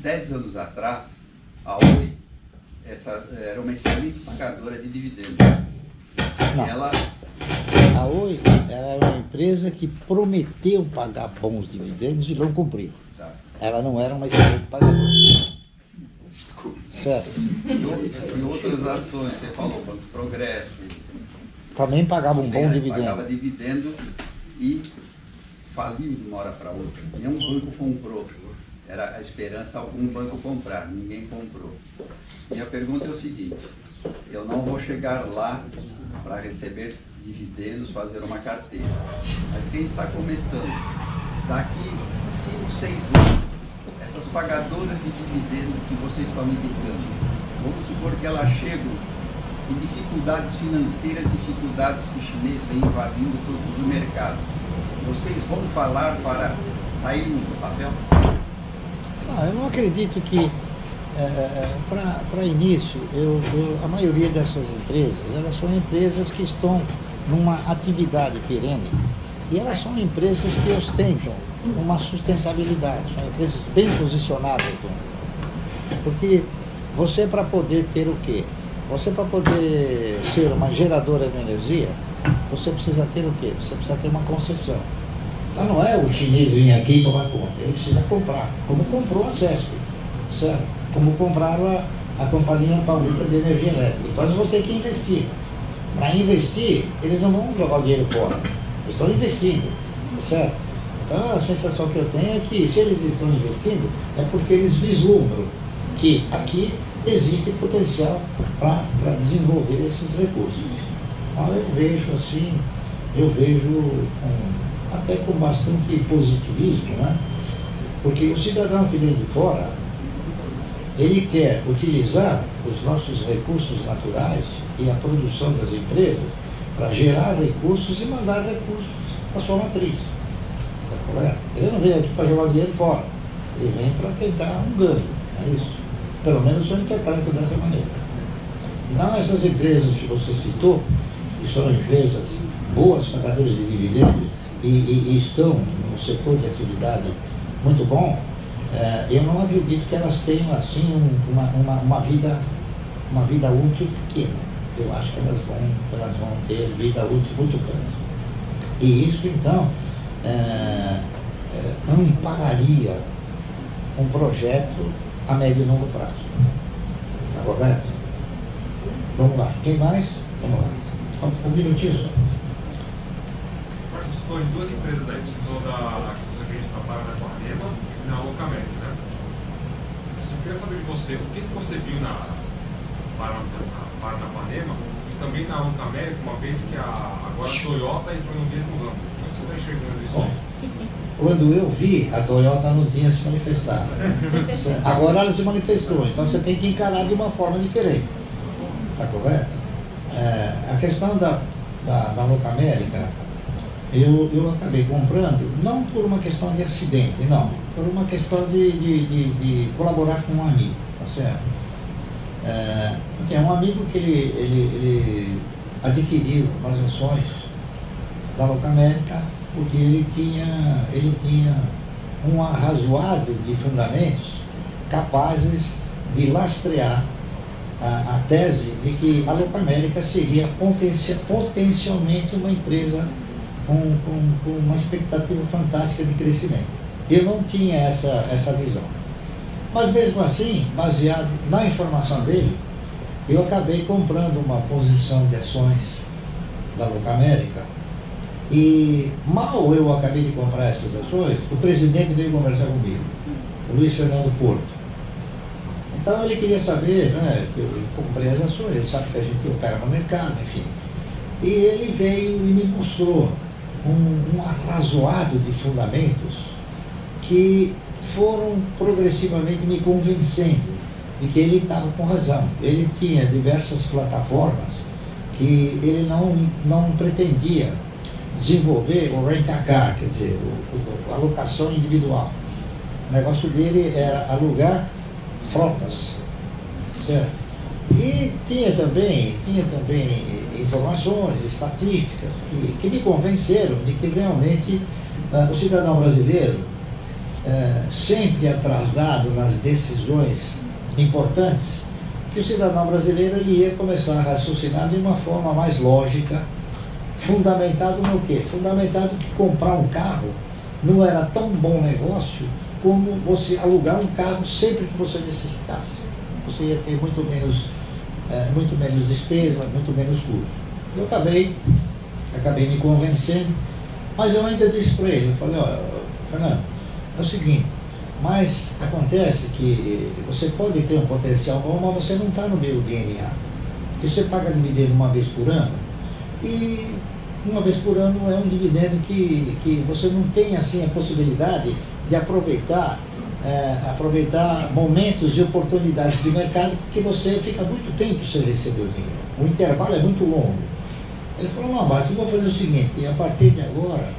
10 anos atrás, a Oi era uma excelente pagadora de dividendos. Não. A Oi era uma empresa que prometeu pagar bons dividendos e não cumpriu. Tá. Ela não era uma excelente pagadora. Desculpa. Certo? E outras ações, você falou, Banco Progresso. Também pagava um bom dividendo. Pagava dividendo e faliu de uma hora para outra. Nenhum banco comprou. Era a esperança algum banco comprar, ninguém comprou. Minha pergunta é o seguinte, eu não vou chegar lá para receber dividendos, fazer uma carteira. Mas quem está começando, daqui 5, 6 anos, essas pagadoras de dividendos que vocês estão me indicando, vamos supor que elas chegam em dificuldades financeiras, dificuldades que o chinês vem invadindo todo o mercado. Vocês vão falar para sairmos do papel? Eu não acredito que, para início, a maioria dessas empresas, elas são empresas que estão numa atividade perene e elas são empresas que ostentam uma sustentabilidade, são empresas bem posicionadas. Porque você, para poder ter o quê? Você, para poder ser uma geradora de energia, você precisa ter o quê? Você precisa ter uma concessão. Então não é o chinês vir aqui e tomar conta, ele precisa comprar, como comprou a CESP, certo? Como compraram a Companhia Paulista de Energia Elétrica. Então eles vão ter que investir. Para investir, eles não vão jogar o dinheiro fora, eles estão investindo, certo? Então a sensação que eu tenho é que se eles estão investindo, é porque eles vislumbram que aqui existe potencial para desenvolver esses recursos. Então eu vejo assim, até com bastante positivismo, né? Porque o cidadão que vem de fora, ele quer utilizar os nossos recursos naturais e a produção das empresas para gerar recursos e mandar recursos para sua matriz. Tá correto? Ele não vem aqui para jogar dinheiro fora, ele vem para tentar um ganho, é isso. Pelo menos eu interpreto dessa maneira. Então essas empresas que você citou, que são empresas boas pagadoras de dividendos, e estão no setor de atividade muito bom, eu não acredito que elas tenham assim uma vida útil pequena. Eu acho que elas vão ter vida útil muito grande. E isso então não impagaria um projeto a médio e longo prazo. Tá correto? Vamos lá. Quem mais? Vamos lá. Um minutinho só. Você falou de duas empresas aí, você falou que você acredita na Paranapanema e na Locamérica, né? Eu queria saber de você, o que você viu na Paranapanema e também na Locamérica, uma vez que agora a Toyota entrou no mesmo ramo. Como você está enxergando isso aí? Quando eu vi, a Toyota não tinha se manifestado. Agora ela se manifestou, então você tem que encarar de uma forma diferente. Está correto? A questão da Locamérica, eu acabei comprando, não por uma questão de acidente, não, por uma questão de colaborar com um amigo, tá certo? Tem um amigo que ele adquiriu as ações da Locamérica porque ele tinha um arrazoado de fundamentos capazes de lastrear a tese de que a Locamérica seria potencialmente uma empresa com uma expectativa fantástica de crescimento. Eu não tinha essa visão. Mas mesmo assim, baseado na informação dele, eu acabei comprando uma posição de ações da Locamérica. E mal eu acabei de comprar essas ações, o presidente veio conversar comigo, o Luiz Fernando Porto. Então ele queria saber, né, que eu comprei as ações, ele sabe que a gente opera no mercado, enfim. E ele veio e me mostrou um arrazoado de fundamentos que foram progressivamente me convencendo de que ele estava com razão. Ele tinha diversas plataformas que ele não pretendia desenvolver o rent-a-car, quer dizer, a alocação individual. O negócio dele era alugar frotas, certo? E tinha também informações, estatísticas que me convenceram de que realmente o cidadão brasileiro, sempre atrasado nas decisões importantes, que o cidadão brasileiro ele ia começar a raciocinar de uma forma mais lógica, fundamentado no quê? Fundamentado que comprar um carro não era tão bom negócio como você alugar um carro sempre que você necessitasse. Você ia ter muito menos despesa, muito menos custo. Eu acabei me convencendo, mas eu ainda disse para ele, eu falei, olha, Fernando, é o seguinte, mas acontece que você pode ter um potencial bom, mas você não está no meu DNA. Porque você paga dividendo uma vez por ano, e uma vez por ano é um dividendo que você não tem assim a possibilidade de aproveitar momentos e oportunidades de mercado, porque você fica muito tempo sem receber o dinheiro. O intervalo é muito longo. Ele falou, não, mas eu vou fazer o seguinte, a partir de agora,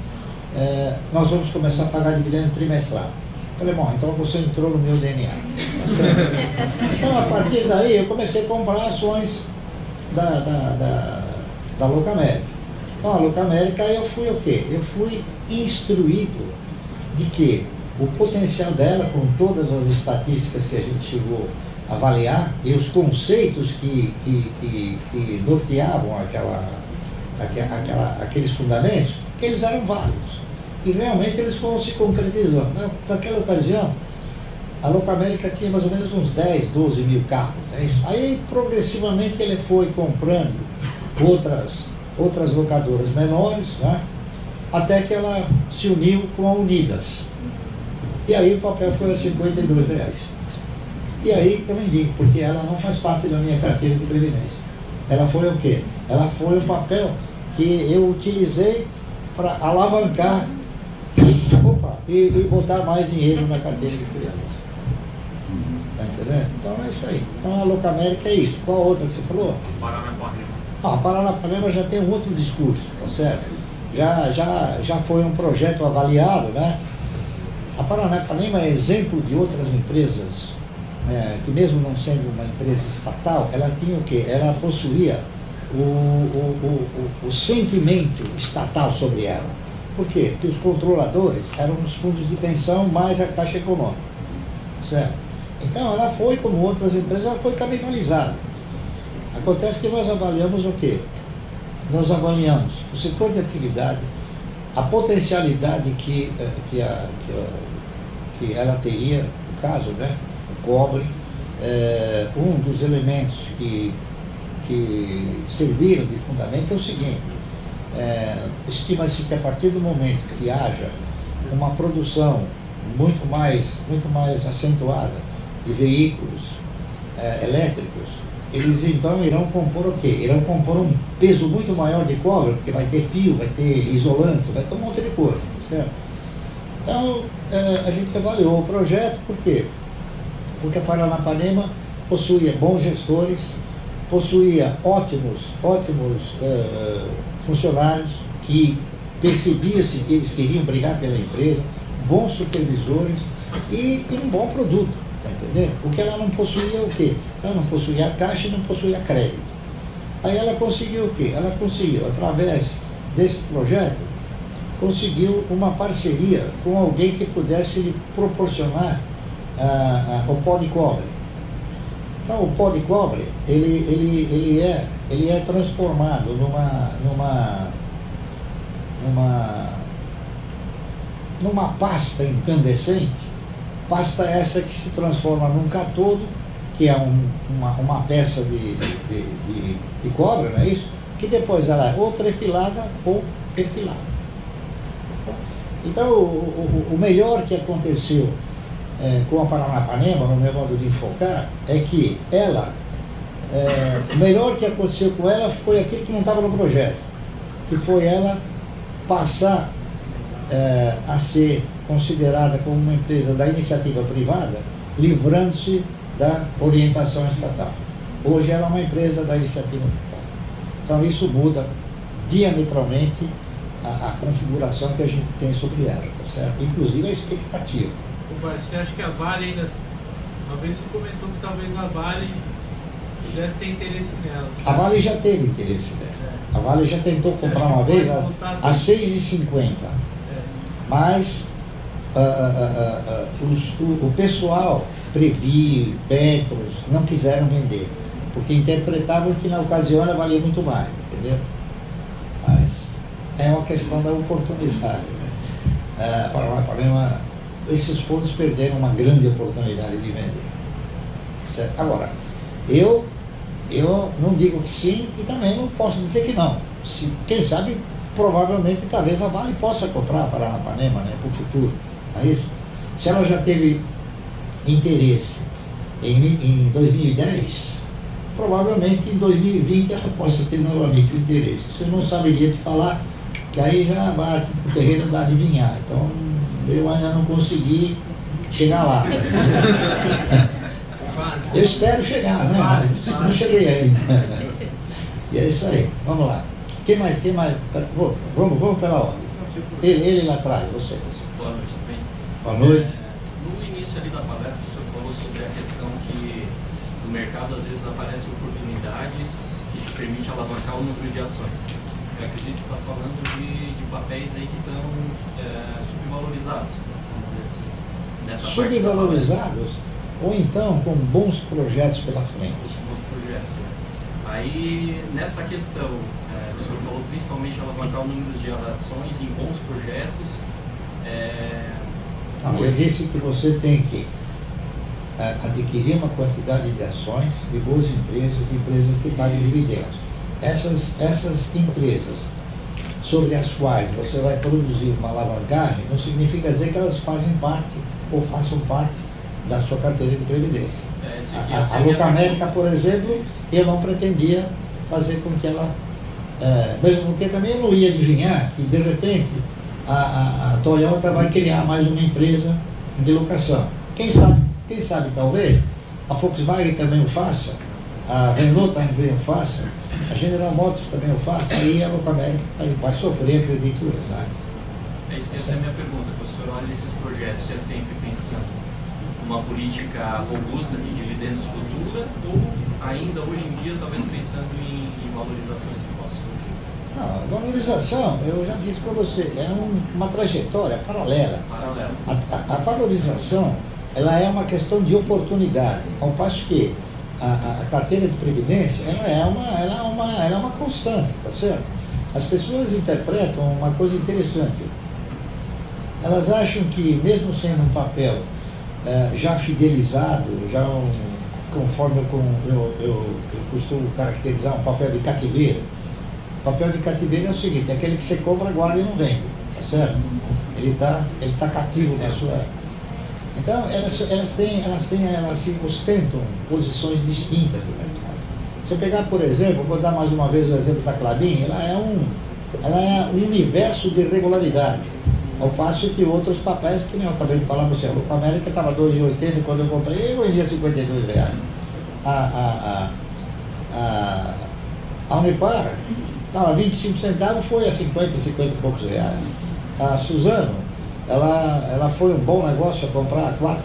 nós vamos começar a pagar dividendo trimestral. Eu falei, bom, então você entrou no meu DNA. Então, a partir daí, eu comecei a comprar ações da Locamérica. Então, a Locamérica, eu fui o quê? Eu fui instruído de que o potencial dela, com todas as estatísticas que a gente chegou a avaliar, e os conceitos que norteavam aqueles fundamentos, que eles eram válidos. E realmente eles foram se concretizando. Naquela ocasião, a Locamérica tinha mais ou menos uns 10, 12 mil carros. É isso? Aí, progressivamente, ele foi comprando outras locadoras menores, né? Até que ela se uniu com a Unidas. E aí o papel foi a R$52. E aí eu vendi, porque ela não faz parte da minha carteira de previdência. Ela foi o quê? Ela foi o papel que eu utilizei para alavancar e botar mais dinheiro na carteira de previdência. Tá entendendo? Então é isso aí. Então a Locamérica é isso. Qual outra que você falou? Paranapanema. A Paranapanema já tem um outro discurso, tá certo? Já foi um projeto avaliado, né? A Paranapanema é exemplo de outras empresas, que mesmo não sendo uma empresa estatal, ela tinha o quê? Ela possuía o sentimento estatal sobre ela. Por quê? Porque os controladores eram os fundos de pensão mais a Caixa Econômica, certo? Então ela foi, como outras empresas, ela foi canibalizada. Acontece que nós avaliamos o quê? Nós avaliamos o setor de atividade, a potencialidade que ela teria, no caso, né, o cobre, um dos elementos que serviram de fundamento é o seguinte, estima-se que a partir do momento que haja uma produção muito mais acentuada de veículos elétricos, eles então irão compor o quê? Irão compor um peso muito maior de cobre, porque vai ter fio, vai ter isolantes, vai ter um monte de coisa, certo? Então, a gente avaliou o projeto, por quê? Porque a Paranapanema possuía bons gestores, possuía ótimos funcionários, que percebia-se que eles queriam brigar pela empresa, bons supervisores e um bom produto. Tá entendendo? O que ela não possuía é o quê? Ela não possuía caixa e não possuía crédito. Aí ela conseguiu o quê? Ela conseguiu, através desse projeto, conseguiu uma parceria com alguém que pudesse lhe proporcionar o pó de cobre. Então o pó de cobre, ele é transformado numa pasta incandescente, pasta essa que se transforma num cátodo, que é uma peça de cobre, não é isso? Que depois ela é ou trefilada ou perfilada. Então o melhor que aconteceu com a Paranapanema, no meu modo de enfocar, é que ela, o melhor que aconteceu com ela foi aquilo que não estava no projeto, que foi ela passar a ser considerada como uma empresa da iniciativa privada, livrando-se da orientação estatal. Hoje ela é uma empresa da iniciativa privada. Então isso muda diametralmente a configuração que a gente tem sobre ela, tá certo? Inclusive a expectativa. Você acha que a Vale ainda... Uma vez você comentou que talvez a Vale pudesse ter interesse nela. A Vale já teve interesse nela. A Vale já tentou comprar uma vez a 6,50. Mas o pessoal, Previ, Petros, não quiseram vender, porque interpretavam que na ocasião ela valia muito mais, entendeu? Mas é uma questão da oportunidade, né? Esses fundos perderam uma grande oportunidade de vender. Certo? Agora, eu não digo que sim e também não posso dizer que não. Quem sabe, provavelmente, talvez a Vale possa comprar a Paranapanema, né, para o futuro. Não é isso? Se ela já teve interesse em 2010, provavelmente em 2020 ela possa ter novamente o interesse. Isso eu não saberia te falar, que aí já vai para o terreno da adivinhar. Então, eu ainda não consegui chegar lá. Eu espero chegar, né? Mas não cheguei ainda. E é isso aí. Vamos lá. Quem mais? Vamos pela ordem. Ele lá atrás, você. Boa noite, tudo bem? Boa noite. No início ali da palestra, o senhor falou sobre a questão que no mercado às vezes aparecem oportunidades que te permitem alavancar o número de ações. Eu acredito que está falando de papéis aí que estão subvalorizados, vamos dizer assim. Nessa Subvalorizados ou então com bons projetos pela frente. Bons projetos. Aí, nessa questão, o senhor falou principalmente alavancar o número de ações em bons projetos. Não, eu disse que você tem que adquirir uma quantidade de ações de boas empresas, de empresas que paguem dividendos. Essas empresas sobre as quais você vai produzir uma alavancagem não significa dizer que elas fazem parte ou façam parte da sua carteira de previdência. A Locamérica, por exemplo, eu não pretendia fazer com que ela, mesmo porque também eu não ia adivinhar que de repente a Toyota vai criar mais uma empresa de locação. Quem sabe talvez a Volkswagen também o faça, a Renault também o faça, a General Motors também o faça, aí a Locamérica vai sofrer, acredito eu. É isso que essa é a minha pergunta, que o senhor olha esses projetos, você é sempre pensando uma política robusta de dividendos futura ou ainda hoje em dia talvez pensando em valorizações que possam surgir? Não, a valorização, eu já disse para você, é uma trajetória paralela. A valorização, ela é uma questão de oportunidade, ao passo que a carteira de previdência, ela é uma constante, tá certo? As pessoas interpretam uma coisa interessante. Elas acham que mesmo sendo um papel já fidelizado, conforme eu costumo caracterizar um papel de cativeiro. O papel de cativeiro é o seguinte, é aquele que você compra, guarda e não vende, tá certo? Ele tá cativo na sua... Então, elas se ostentam posições distintas do mercado. Se eu pegar, por exemplo, vou dar mais uma vez o exemplo da Klabin, ela é um universo de regularidade. Ao passo que outros papéis, que nem eu acabei de falar, você, a América estava R$ 2,80 quando eu comprei, eu vendia R$ 52. A Unipar estava 25 centavos, foi a 50 e poucos reais. A Suzano, ela foi um bom negócio a comprar a R$ 4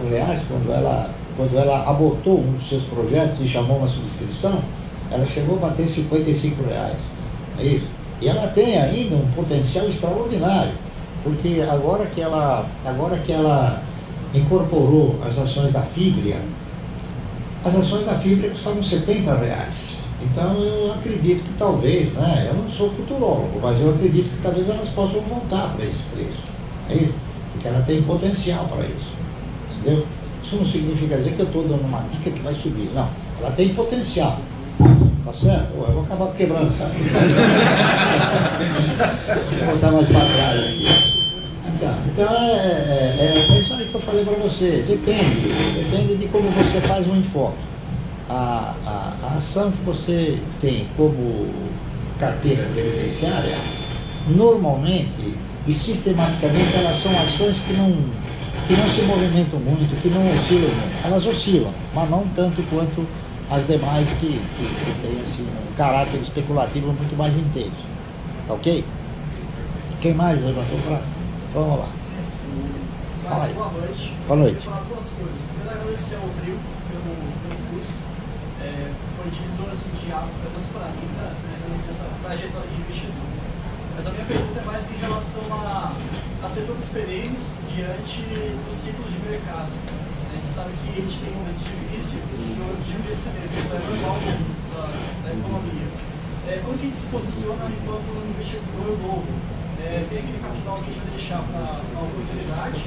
quando ela abortou um dos seus projetos e chamou uma subscrição, ela chegou a bater R$ 55. É isso. E ela tem ainda um potencial extraordinário. Porque agora que ela incorporou as ações da Fibria, as ações da Fibra custavam R$70. Então eu acredito que talvez, né, eu não sou futurólogo, mas eu acredito que talvez elas possam voltar para esse preço. É isso? Porque ela tem potencial para isso. Entendeu? Isso não significa dizer que eu estou dando uma dica que vai subir. Não, ela tem potencial. Tá certo? Eu vou acabar quebrando, sabe? Vou botar mais para trás aqui. Então é isso aí que eu falei para você. Depende de como você faz um enfoque. A ação que você tem como carteira previdenciária, normalmente e sistematicamente elas são ações que não se movimentam muito, que não oscilam muito. Elas oscilam, mas não tanto quanto as demais que têm assim, um caráter especulativo muito mais intenso. Tá ok? Quem mais levantou o prato? Vamos lá. Fala aí. Boa noite. Boa noite. Eu vou falar duas coisas. Primeiro, agradecer ao trio pelo curso. Foi divisor assim, de algo, pelo menos para mim, nessa trajetória de investidor. Mas a minha pergunta é mais em relação a setores perenes diante dos ciclos de mercado. A gente sabe que a gente tem momentos de crise e momentos de investimento. Isso é normal da economia. Como que a gente se posiciona enquanto um investidor novo? Tem aquele capital que a gente vai deixar para a oportunidade,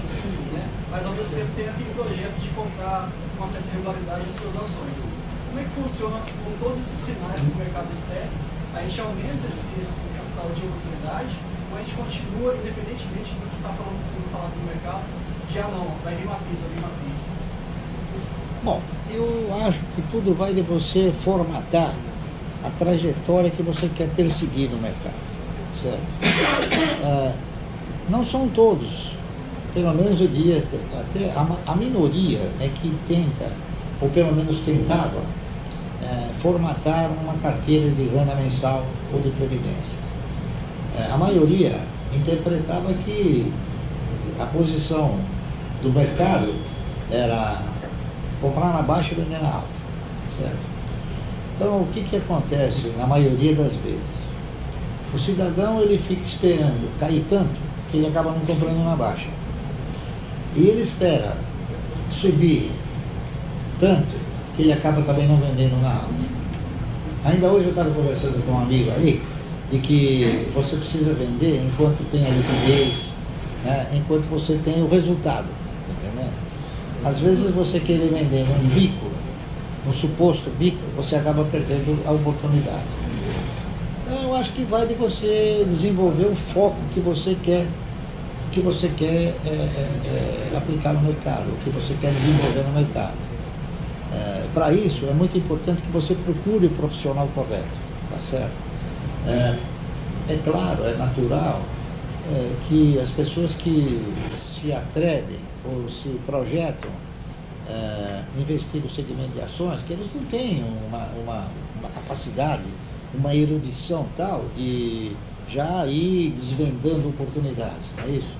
né? Mas ao mesmo tempo tem aquele projeto de comprar com uma certa regularidade as suas ações. Como é que funciona com todos esses sinais do mercado externo? A gente aumenta esse capital de oportunidade ou a gente continua, independentemente do que está sendo falado no mercado, que não, vai vir uma crise, vai vir uma crise? Bom, eu acho que tudo vai de você formatar a trajetória que você quer perseguir no mercado. Certo? Não são todos, pelo menos eu diria até a minoria é que tenta, ou pelo menos tentava, formatar uma carteira de renda mensal ou de previdência. A maioria interpretava que a posição do mercado era comprar na baixa e vender na alta. Certo? Então, o que acontece na maioria das vezes? O cidadão ele fica esperando cair tanto que ele acaba não comprando na baixa. E ele espera subir tanto que ele acaba também não vendendo na alta. Ainda hoje eu estava conversando com um amigo aí de que você precisa vender enquanto tem a liquidez, né, enquanto você tem o resultado. Entendeu? Às vezes você querer vender num bico, num suposto bico, você acaba perdendo a oportunidade. Eu acho que vai de você desenvolver o foco que você quer aplicar no mercado, o que você quer desenvolver no mercado. Para isso, é muito importante que você procure o profissional correto, tá certo? É claro, é natural que as pessoas que se atrevem ou se projetam investir no segmento de ações, que eles não têm uma capacidade, uma erudição tal de já ir desvendando oportunidades, não é isso?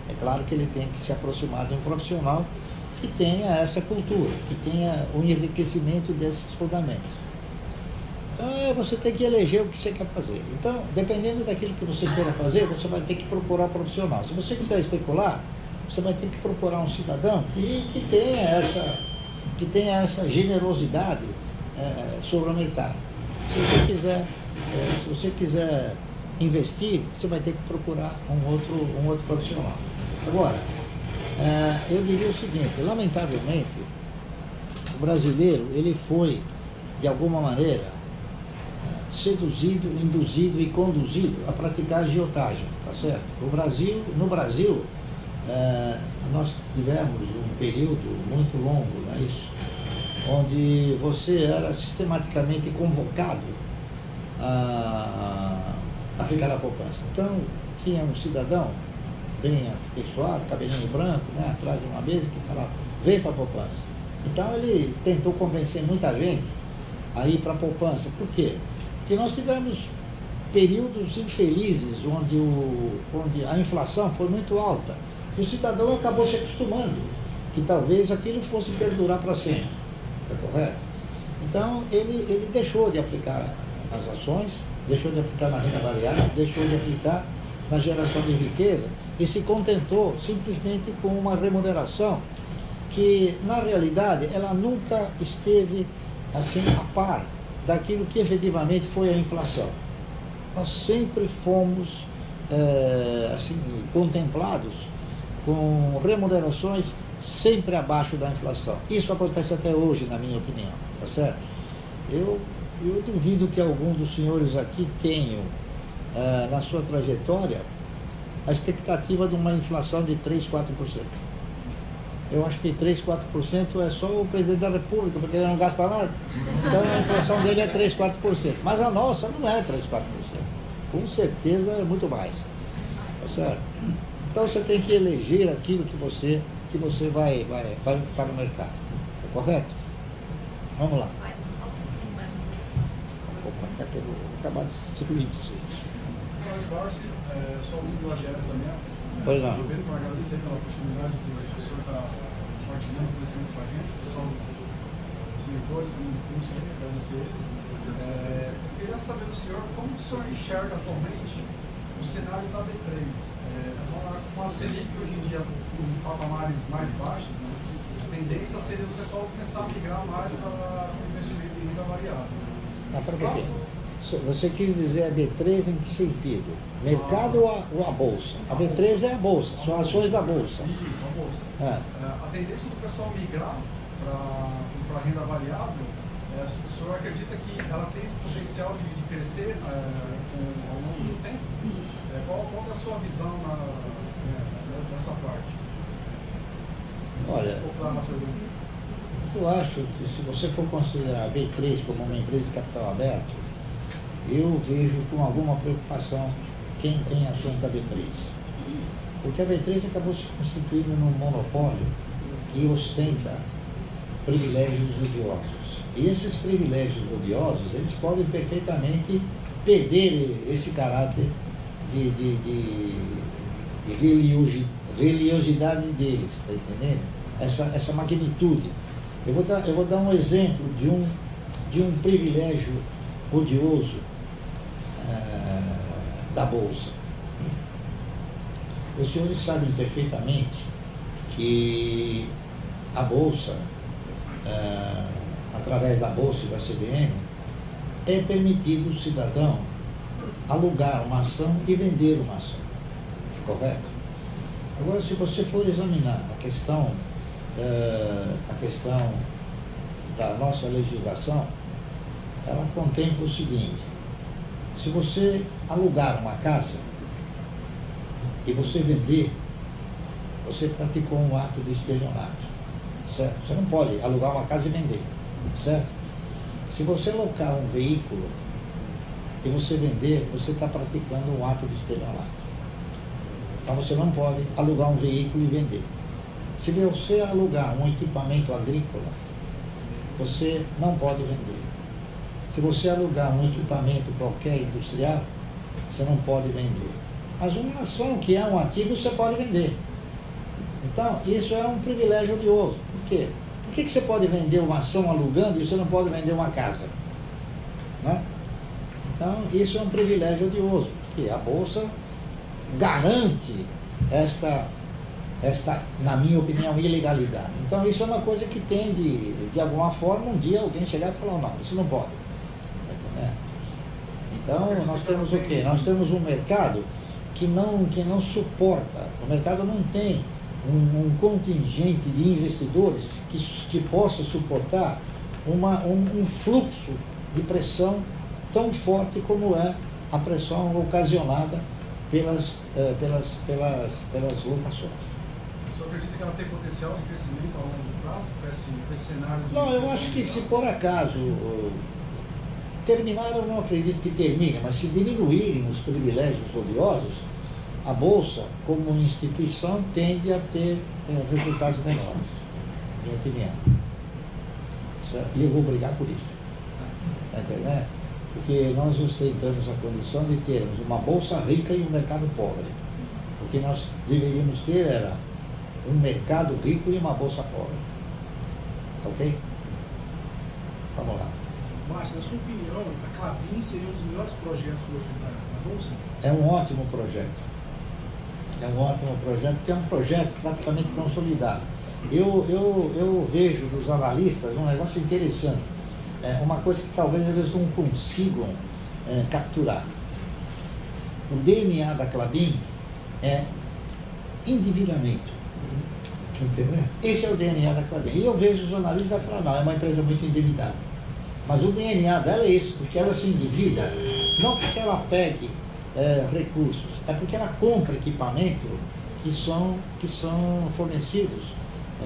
É claro que ele tem que se aproximar de um profissional que tenha essa cultura, que tenha um enriquecimento desses fundamentos. Então você tem que eleger o que você quer fazer. Então, dependendo daquilo que você queira fazer, você vai ter que procurar um profissional. Se você quiser especular, você vai ter que procurar um cidadão que tenha essa generosidade sobre o mercado. Se você quiser investir, você vai ter que procurar um outro profissional. Agora, eu diria o seguinte, lamentavelmente, o brasileiro, ele foi, de alguma maneira, seduzido, induzido e conduzido a praticar agiotagem, tá certo? No Brasil, nós tivemos um período muito longo, não é isso? Onde você era sistematicamente convocado a aplicar a poupança. Então, tinha um cidadão bem afeiçoado, cabelinho branco, né, atrás de uma mesa, que falava, vem para a poupança. Então, ele tentou convencer muita gente a ir para a poupança. Por quê? Porque nós tivemos períodos infelizes onde a inflação foi muito alta. E o cidadão acabou se acostumando, que talvez aquilo fosse perdurar para sempre. É correto? Então, ele deixou de aplicar nas ações, deixou de aplicar na renda variável, deixou de aplicar na geração de riqueza e se contentou simplesmente com uma remuneração que, na realidade, ela nunca esteve assim a par daquilo que efetivamente foi a inflação. Nós sempre fomos assim, contemplados com remunerações sempre abaixo da inflação. Isso acontece até hoje, na minha opinião, tá certo? Eu duvido que algum dos senhores aqui tenham, na sua trajetória, a expectativa de uma inflação de 3, 4%. Eu acho que 3, 4% é só o presidente da República, porque ele não gasta nada. Então a inflação dele é 3, 4%. Mas a nossa não é 3, 4%. Com certeza é muito mais. Tá certo? Então você tem que eleger aquilo que você vai para o mercado. Tá correto? Vamos lá. Opa, vou acabar de distribuir isso. Sou aluno do AGF também. Pois não. Aproveito para agradecer pela oportunidade que o senhor está compartilhando o conhecimento com a gente, o pessoal dos leitores também do curso, agradecer eles. Eu queria saber do senhor como o senhor enxerga atualmente o cenário da B3. Com a Selic hoje em dia em patamares mais baixos, né, a tendência seria o pessoal começar a migrar mais para o investimento em renda variável. Você quis dizer a B3 em que sentido? Mercado ou a Bolsa? A B3 é a Bolsa, são ações da Bolsa. Isso, a Bolsa. A tendência do pessoal migrar para a renda variável, o senhor acredita que ela tem esse potencial de crescer ao longo do tempo? Qual é a sua visão nessa parte? Olha, eu acho que se você for considerar a B3 como uma empresa de capital aberto, eu vejo com alguma preocupação quem tem ações da B3. Porque a B3 acabou se constituindo num monopólio que ostenta privilégios odiosos. E esses privilégios odiosos, eles podem perfeitamente perder esse caráter de religiosidade deles, está entendendo? Essa magnitude. Eu vou dar um exemplo de um privilégio odioso da Bolsa. Os senhores sabem perfeitamente que a Bolsa, através da Bolsa e da CVM, é permitido o cidadão alugar uma ação e vender uma ação. Correto? Agora, se você for examinar a questão da nossa legislação, ela contempla o seguinte: se você alugar uma casa e você vender, você praticou um ato de estelionato, certo? Você não pode alugar uma casa e vender, certo? Se você alocar um veículo e você vender, você está praticando um ato de estelionato. Então você não pode alugar um veículo e vender. Se você alugar um equipamento agrícola, você não pode vender. Se você alugar um equipamento qualquer industrial, você não pode vender. Mas uma ação que é um ativo, você pode vender. Então, isso é um privilégio odioso. Por quê? Por que você pode vender uma ação alugando e você não pode vender uma casa? Né? Então, isso é um privilégio odioso, porque a Bolsa garante esta, na minha opinião, ilegalidade. Então, isso é uma coisa que tem de alguma forma, um dia alguém chegar e falar: não, isso não pode. Então, nós temos o quê? Nós temos um mercado que não suporta, o mercado não tem um contingente de investidores que possa suportar um fluxo de pressão tão forte como é a pressão ocasionada pelas locações. O senhor acredita que ela tem potencial de crescimento ao longo prazo, com esse cenário de... Não, eu acho que se por acaso terminar, eu não acredito que termine, mas se diminuírem os privilégios odiosos, a Bolsa, como instituição, tende a ter resultados melhores, minha opinião. Certo? E eu vou brigar por isso. Está entendendo? Porque nós ostentamos a condição de termos uma Bolsa rica e um mercado pobre. O que nós deveríamos ter era um mercado rico e uma Bolsa pobre. Ok? Vamos lá. Márcio, na sua opinião, a Klabin seria um dos melhores projetos hoje da Bolsa? É um ótimo projeto. É um ótimo projeto, porque é um projeto praticamente consolidado. eu vejo dos analistas um negócio interessante, uma coisa que talvez eles não consigam capturar. O DNA da Klabin é endividamento. Entendeu? Esse é o DNA da Klabin. E eu vejo os analistas falando, não, é uma empresa muito endividada. Mas o DNA dela é esse, porque ela se endivida, não porque ela pegue recursos, é porque ela compra equipamento que são fornecidos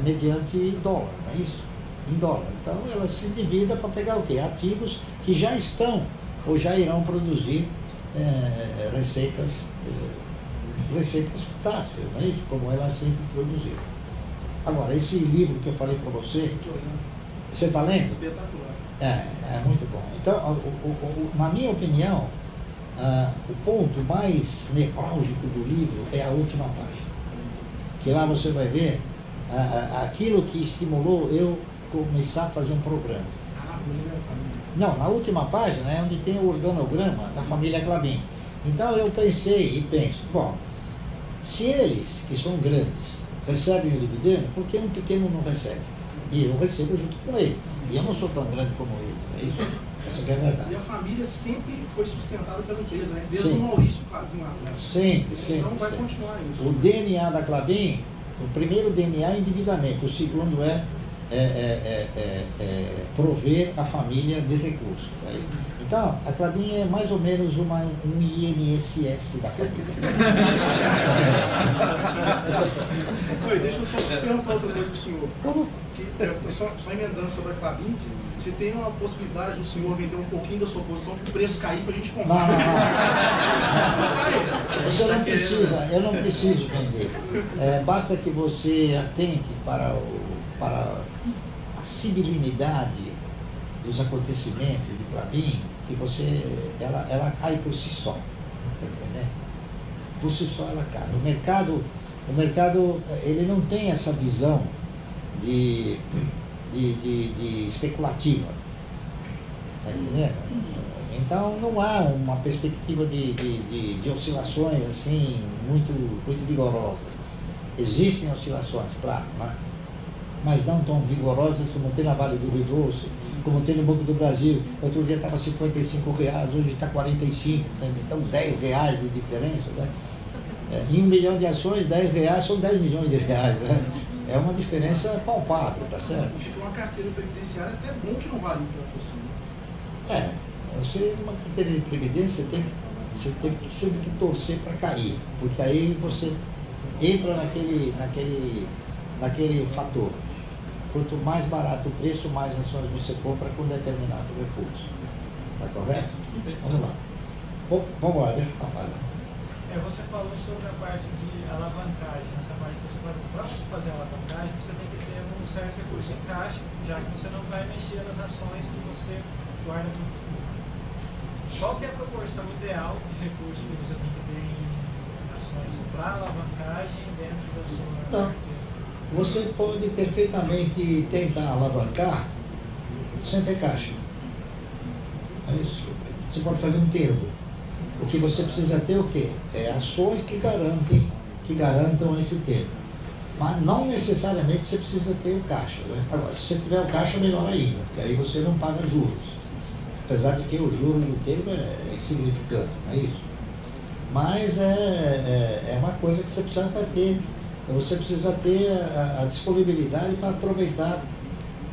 mediante dólar, não é isso? Em dólar. Então ela se endivida para pegar o quê? Ativos que já estão ou já irão produzir receitas fantásticas, não é isso? Como ela sempre produziu. Agora, esse livro que eu falei para você, você está lendo? Espetacular. É muito bom. Então, na minha opinião, o ponto mais nevrálgico do livro é a última página. Que lá você vai ver aquilo que estimulou eu começar a fazer um programa. Não, na última página é onde tem o organograma da família Klabin. Então eu pensei e penso, bom, se eles, que são grandes, recebem o dividendo, por que um pequeno não recebe? E eu recebo junto com ele. E eu não sou tão grande como eles, é isso? Essa que é a verdade. E a família sempre foi sustentada pela empresa, né? Desde Sim. o Maurício Klabin lá. Né? Sempre. Então vai continuar isso. O DNA da Klabin, o primeiro DNA é endividamento, o segundo é prover a família de recursos. É isso? Então, a Klabin é mais ou menos um INSS da família. Oi, deixa eu só perguntar outra coisa para o senhor. Como? Só emendando sobre a Klabin, se tem uma possibilidade do senhor vender um pouquinho da sua posição para o preço cair para a gente comprar. Não. Você não precisa, eu não preciso vender. Basta que você atente para a civilinidade dos acontecimentos de Klabin, que ela cai por si só. Tá entendendo? Por si só ela cai. O mercado ele não tem essa visão de especulativa. Tá entendendo? Então não há uma perspectiva de oscilações assim muito vigorosas. Existem oscilações, claro, mas não tão vigorosas como tem na Vale do Rio Doce, como tem no Banco do Brasil. Outro dia estava R$55, hoje está R$45, então R$10 de diferença. Né? Em 1 milhão de ações, R$10 são 10 milhões de reais. Né? É uma diferença palpável, tá certo? Porque uma carteira previdenciária é até bom que não vale tanto assim. Você, numa carteira de previdência, você tem que sempre torcer para cair, porque aí você entra naquele fator. Quanto mais barato o preço, mais ações você compra com determinado recurso. Está correto? Vamos lá. Vamos lá, deixa eu falar. Você falou sobre a parte de alavancagem. Nessa parte para você fazer a alavancagem, você tem que ter um certo recurso em caixa, já que você não vai mexer nas ações que você guarda no futuro. Qual que é a proporção ideal de recursos que você tem que ter em ações para alavancagem dentro da sua carteira? Você pode perfeitamente tentar alavancar sem ter caixa. É isso. Você pode fazer um termo. O que você precisa ter o quê? Ações que garantam esse termo. Mas não necessariamente você precisa ter o caixa. Né? Agora, se você tiver o caixa, melhor ainda, porque aí você não paga juros. Apesar de que o juro do termo é insignificante, não é isso? Mas é uma coisa que você precisa ter. Você precisa ter a disponibilidade para aproveitar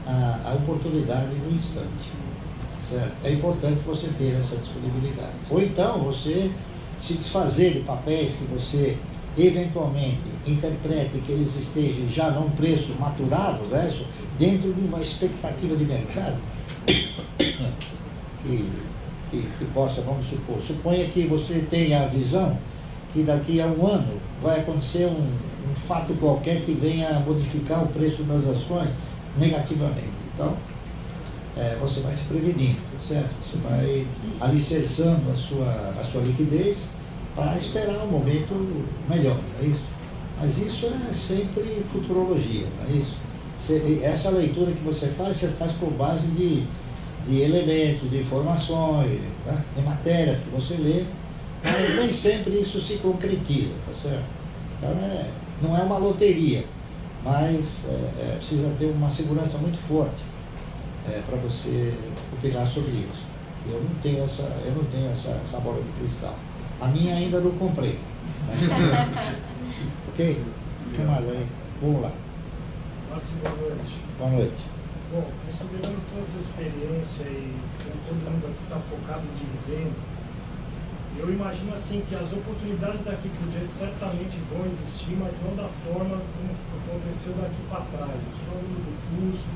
a oportunidade no instante. Certo? É importante você ter essa disponibilidade. Ou então você se desfazer de papéis que você eventualmente interprete que eles estejam já num preço maturado, né, dentro de uma expectativa de mercado que possa, vamos supor, suponha que você tenha a visão que daqui a um ano vai acontecer um fato qualquer que venha a modificar o preço das ações negativamente. Então, você vai se prevenindo, tá certo? Você vai alicerçando a sua liquidez para esperar um momento melhor, não é isso? Mas isso é sempre futurologia, não é isso? Essa leitura que você faz com base de elementos, de informações, tá? De matérias que você lê, mas nem sempre isso se concretiza, tá certo? Então não é uma loteria. mas precisa ter uma segurança muito forte para você opinar sobre isso. Eu não tenho essa bola de cristal. A minha ainda não comprei. Né? Ok? O que mais aí? Vamos lá. Márcio, boa noite. Boa noite. Bom, considerando toda a tua experiência e todo mundo aqui está focado em dividendo, eu imagino assim que as oportunidades daqui por diante certamente vão existir, mas não da forma como aconteceu daqui para trás. Eu sou aluno do curso,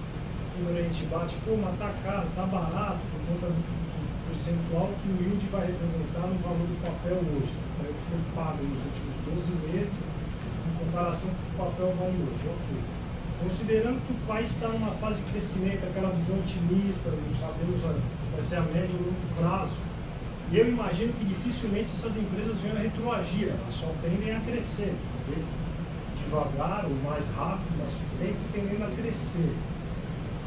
quando a gente bate, pô, mas tá caro, tá barato, por conta do percentual que o yield vai representar no valor do papel hoje. Você pega o que foi pago nos últimos 12 meses, em comparação com o que o papel vale hoje. Ok. Considerando que o país está numa fase de crescimento, aquela visão otimista, não sabemos se vai ser a médio ou longo prazo, e eu imagino que dificilmente essas empresas venham a retroagir, elas só tendem a crescer, talvez devagar ou mais rápido, mas sempre tendendo a crescer.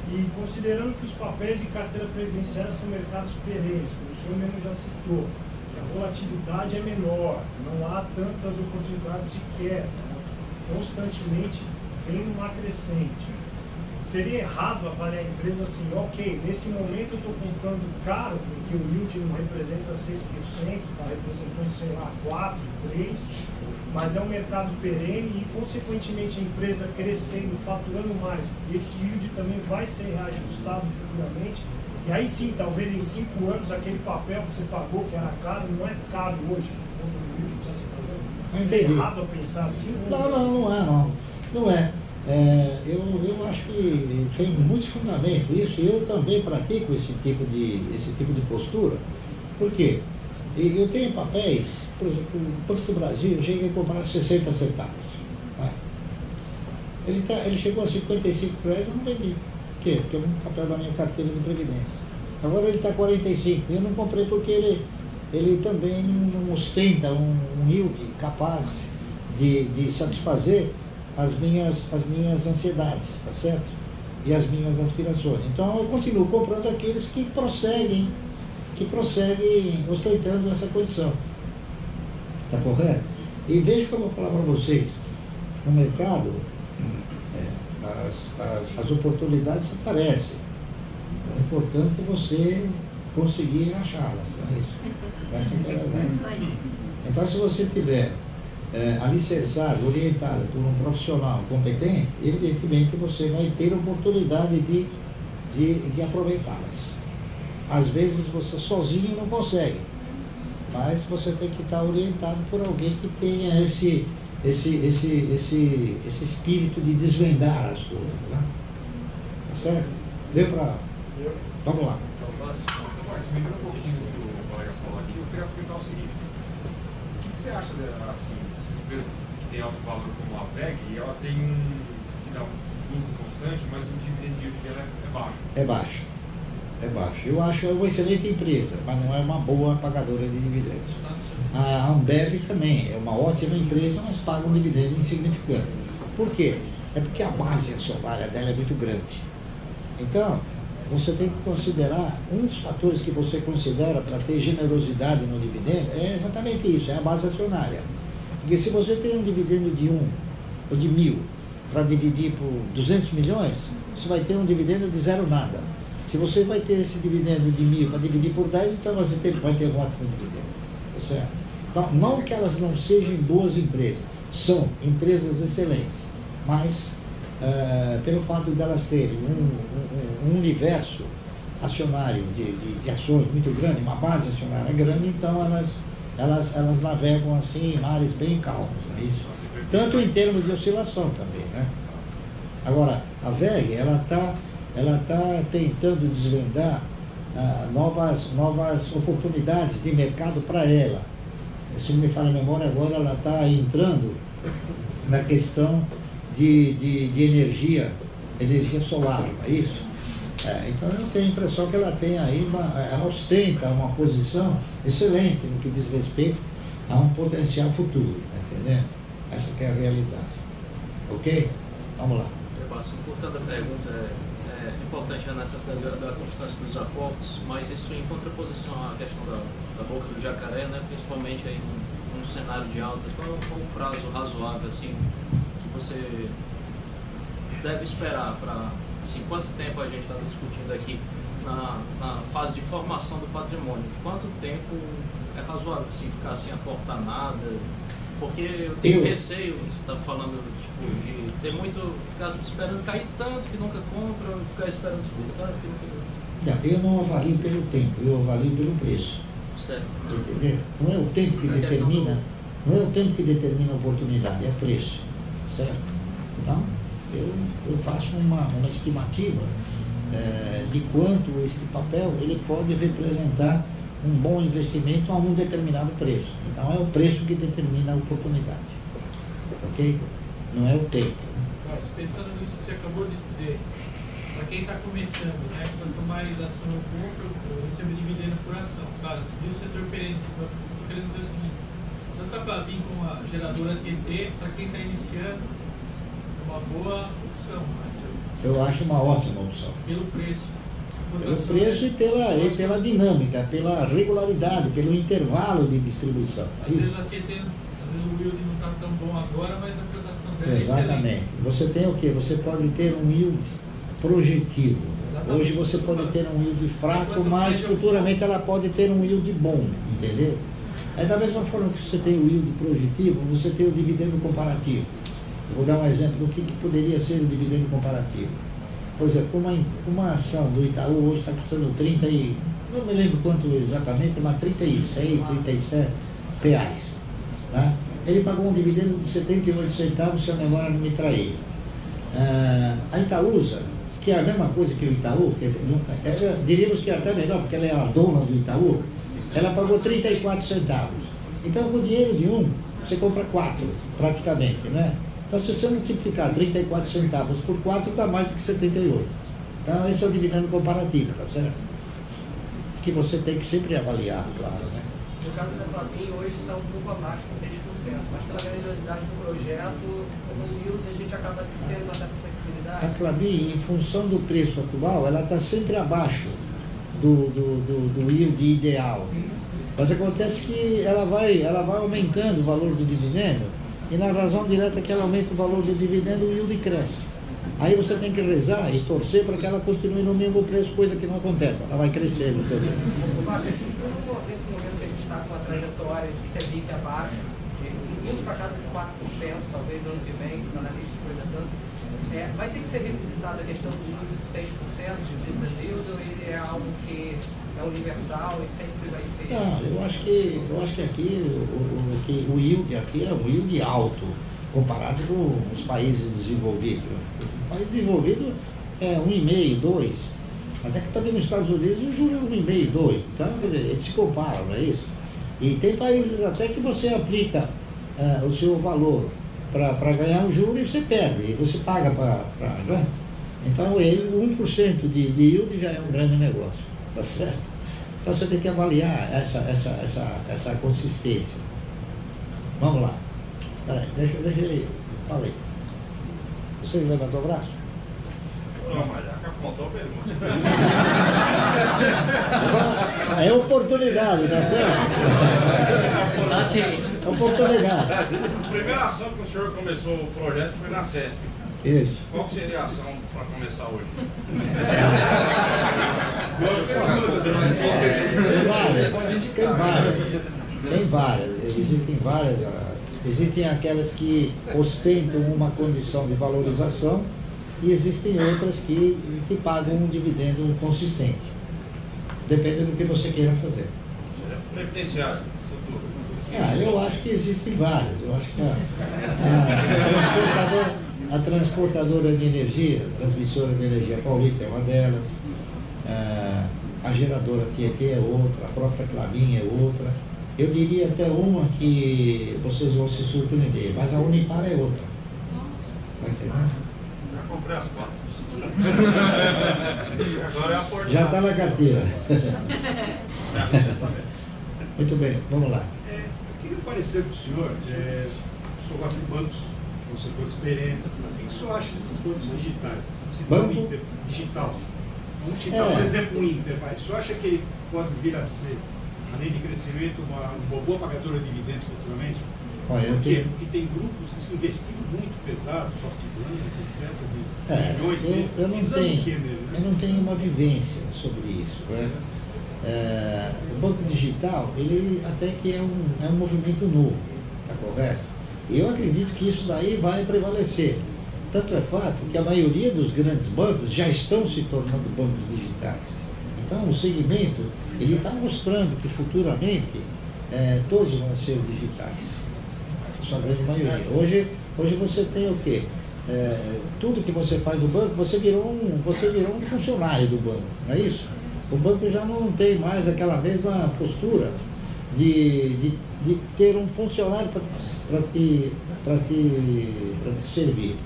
E considerando que os papéis de carteira previdenciária são mercados perenes, como o senhor mesmo já citou, que a volatilidade é menor, não há tantas oportunidades de queda, né? Constantemente vem numa crescente. Seria errado avaliar a empresa assim, ok, nesse momento eu estou comprando caro, porque o yield não representa 6%, está representando, sei lá, 4%, 3%, mas é um mercado perene e, consequentemente, a empresa crescendo, faturando mais, esse yield também vai ser reajustado futuramente, e aí sim, talvez em 5 anos, aquele papel que você pagou, que era caro, não é caro hoje, por conta do yield que está se pagando. Seria errado a pensar assim? Não é. Eu acho que tem muito fundamento isso, e eu também pratico esse tipo de postura. Por quê? Eu tenho papéis, por exemplo, o Banco do Brasil, eu cheguei a comprar 60 centavos. Né? Ele chegou a 55 reais, eu não vendi. Por quê? Porque é um papel da minha carteira de previdência. Agora ele está 45, eu não comprei porque ele também não ostenta um yield capaz de satisfazer as minhas ansiedades, tá certo? E as minhas aspirações. Então eu continuo comprando aqueles que prosseguem ostentando essa condição. Tá correto? E veja como eu vou falar para vocês, no mercado as oportunidades aparecem. O importante é você conseguir achá-las. É isso. Essa é a verdade. Então, se você tiver alicerçado, orientado por um profissional competente, evidentemente você vai ter oportunidade de aproveitá-las. Às vezes você sozinho não consegue, mas você tem que estar orientado por alguém que tenha esse espírito de desvendar as coisas. Né? Tá certo? Deu para... Vamos lá. Me dando um pouquinho do que o colega falou aqui, eu queria perguntar o seguinte: o que você acha dessa empresa que tem alto valor como a VEG, e ela tem que dá um lucro constante, mas o dividend dela é baixo? É baixo. Eu acho uma excelente empresa, mas não é uma boa pagadora de dividendos. A Ambev também é uma ótima empresa, mas paga um dividendo insignificante. Por quê? É porque a base acionária dela é muito grande. Então, você tem que considerar, um dos fatores que você considera para ter generosidade no dividendo é exatamente isso, é a base acionária. Porque se você tem um dividendo de 1 ou de 1.000 para dividir por 200 milhões, você vai ter um dividendo de zero nada. Se você vai ter esse dividendo de 1.000 para dividir por 10, então você vai ter um ótimo dividendo. Tá certo? Então, não que elas não sejam boas empresas, são empresas excelentes, mas pelo fato de elas terem um universo acionário de ações muito grande, uma base acionária grande, então elas navegam assim em mares bem calmos, é isso? Tanto em termos de oscilação também, né? Agora, a VEG, ela está tentando desvendar novas oportunidades de mercado para ela. Se não me falha a memória, agora ela está entrando na questão de energia solar, não é isso? Então eu tenho a impressão que ela tem aí, ela ostenta uma posição excelente no que diz respeito a um potencial futuro, tá entendendo? Essa que é a realidade. Ok? Vamos lá. Portanto, a pergunta é importante a necessidade da constância dos aportes, mas isso em contraposição à questão da boca do jacaré, né? Principalmente aí num cenário de alta, qual o prazo razoável assim, que você deve esperar para, assim, quanto tempo a gente está discutindo aqui na fase de formação do patrimônio? Quanto tempo é razoável assim, ficar assim afortanada? Porque eu tenho receio, você está falando tipo, de ter muito, ficar esperando cair tanto que nunca compra, ou ficar esperando subir tanto que nunca compra. Não, eu não avalio pelo tempo, eu avalio pelo preço. Certo. Entendeu? Não é o tempo que determina, não é o tempo que determina a oportunidade, é o preço. Certo? Então, eu faço uma estimativa de quanto este papel ele pode representar um bom investimento a um determinado preço. Então é o preço que determina a oportunidade. Ok? Não é o tempo. Mas pensando nisso que você acabou de dizer, para quem está começando, né, quanto mais ação eu compro, eu recebo dividendo por ação. Claro, e o setor perene, estou querendo dizer o seguinte, tanto a Klabin como a geradora TT, para quem está iniciando, é uma boa opção. Eu acho uma ótima opção. Pelo preço. Pelo preço e pela dinâmica, pela regularidade, pelo intervalo de distribuição. Às vezes a TT, às vezes o yield não está tão bom agora, mas a produção dela é exatamente. excelente. Você tem o quê? Você pode ter um yield projetivo. Exatamente. Hoje você pode ter um yield fraco, mas futuramente ela pode ter um yield bom, entendeu? É da mesma forma que você tem o yield projetivo, você tem o dividendo comparativo. Eu vou dar um exemplo do que poderia ser o dividendo comparativo. Por exemplo, uma ação do Itaú hoje está custando 30 e... não me lembro quanto exatamente, mas 36, 37 reais. Tá? Ele pagou um dividendo de 78 centavos, se a memória não me trair. A Itaúsa, que é a mesma coisa que o Itaú, quer dizer, diríamos que é até melhor, porque ela é a dona do Itaú, ela pagou 34 centavos. Então, com o dinheiro de um, você compra 4, praticamente, né? Então, se você multiplicar 34 centavos por 4, dá mais do que 78. Então, esse é o dividendo comparativo, tá certo? Que você tem que sempre avaliar, claro, né? No caso da Klabin, hoje está um pouco abaixo de 6%, mas pela grandiosidade do projeto, no yield a gente acaba tendo uma certa flexibilidade. A Klabin, em função do preço atual, ela está sempre abaixo do yield ideal. Mas acontece que ela vai aumentando o valor do dividendo, e na razão direta que ela aumenta o valor do dividendo, o yield cresce. Aí você tem que rezar e torcer para que ela continue no mesmo preço, coisa que não acontece. Ela vai crescendo também. Nesse momento que a gente está com a trajetória de Selic abaixo, indo para casa de 4%, talvez no ano que vem, os analistas projetando, vai ter que ser revisitada a questão do yield de 6% de dividend yield, ou ele é algo que é universal e sempre vai ser? Não, eu acho que aqui o yield aqui é um yield alto, comparado com os países desenvolvidos. O país desenvolvido é 1,5, 2. Mas é que também nos Estados Unidos o juro é 1,5, 2. Então, quer dizer, eles se comparam, não é isso? E tem países até que você aplica o seu valor para ganhar um juro e você perde, e você paga para. Né? Então, 1% de yield já é um grande negócio, tá certo? Então, você tem que avaliar essa consistência. Vamos lá. Peraí, deixa ele. Fala aí. Você levantou o braço? Não, mas já que apontou a pergunta. É oportunidade, tá certo? É oportunidade. A primeira ação que o senhor começou o projeto foi na CESP. Isso. Qual que seria a ação para começar hoje? Tem várias. Existem aquelas que ostentam uma condição de valorização e existem outras que pagam um dividendo consistente. Depende do que você queira fazer. Previdenciário. Eu acho que existem várias. Eu acho que a transportadora de energia, a transmissora de energia paulista é uma delas, a geradora Tietê é outra, a própria Klabin é outra. Eu diria até uma que vocês vão se surpreender, mas a Unipar é outra. Vai ser, né? Já comprei as 4. Agora é a porta. Já está na carteira. Muito bem, vamos lá. Eu queria parecer para o senhor, o senhor gosta de bancos, são setores perenes. O que o senhor acha desses bancos digitais? Banco? Inter, digital. Um digital, por exemplo, o Inter. O senhor acha que ele pode vir a ser, além de crescimento, uma boa pagadora de dividendos futuramente? Olha, Por quê? Porque tem grupos investindo muito pesado, SoftBank, etc., de milhões eu não tenho uma vivência sobre isso. Né? O banco digital, ele até que é um movimento novo, está correto? Eu acredito que isso daí vai prevalecer. Tanto é fato que a maioria dos grandes bancos já estão se tornando bancos digitais. Então, o segmento, ele está mostrando que futuramente todos vão ser digitais. Sua grande maioria. Hoje você tem o quê? Tudo que você faz no banco, você virou um funcionário do banco, não é isso? O banco já não tem mais aquela mesma postura de ter um funcionário para te servir.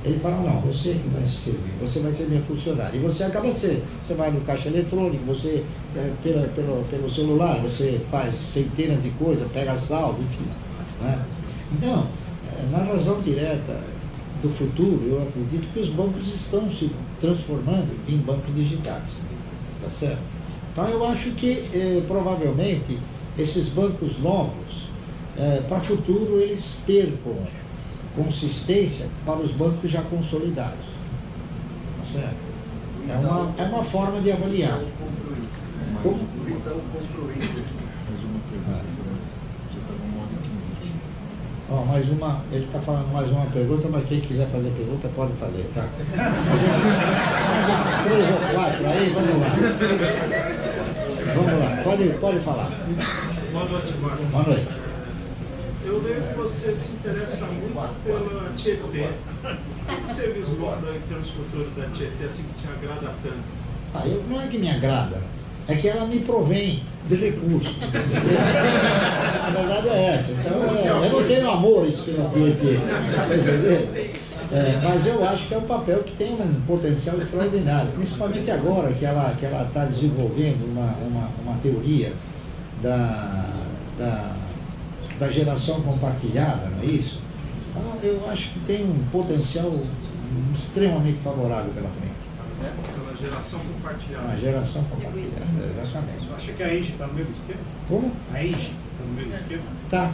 Ele fala, não, você que vai se servir, você vai ser minha funcionária. E você acaba sendo. Você vai no caixa eletrônico, você, pelo celular, você faz centenas de coisas, pega saldo, enfim. Né? Então, na razão direta do futuro, eu acredito que os bancos estão se transformando em bancos digitais. Tá certo? Então, eu acho que, provavelmente, esses bancos novos, para o futuro, eles percam consistência para os bancos já consolidados. Tá certo? É uma forma de avaliar. Como? Então, compromisso. Ó, ele está falando mais uma pergunta, mas quem quiser fazer pergunta pode fazer, tá? Uns 3 ou 4 aí, vamos lá. Vamos lá, pode falar. Boa noite, Márcio. Boa noite. Eu lembro que você se interessa muito pela Tietê. O que você vislumbra em termos futuros da Tietê, assim, que te agrada tanto? Não é que me agrada, é que ela me provém de recursos. A verdade é essa. Então, eu não tenho amores pela Tietê, tá entendendo? Mas eu acho que é um papel que tem um potencial extraordinário, principalmente agora que ela está desenvolvendo uma teoria da geração compartilhada, não é isso? Então, eu acho que tem um potencial extremamente favorável pela frente. Pela geração compartilhada. Uma geração compartilhada, exatamente. Você acha que a Engie está no mesmo esquema? Como? A Engie está no mesmo esquema? Tá.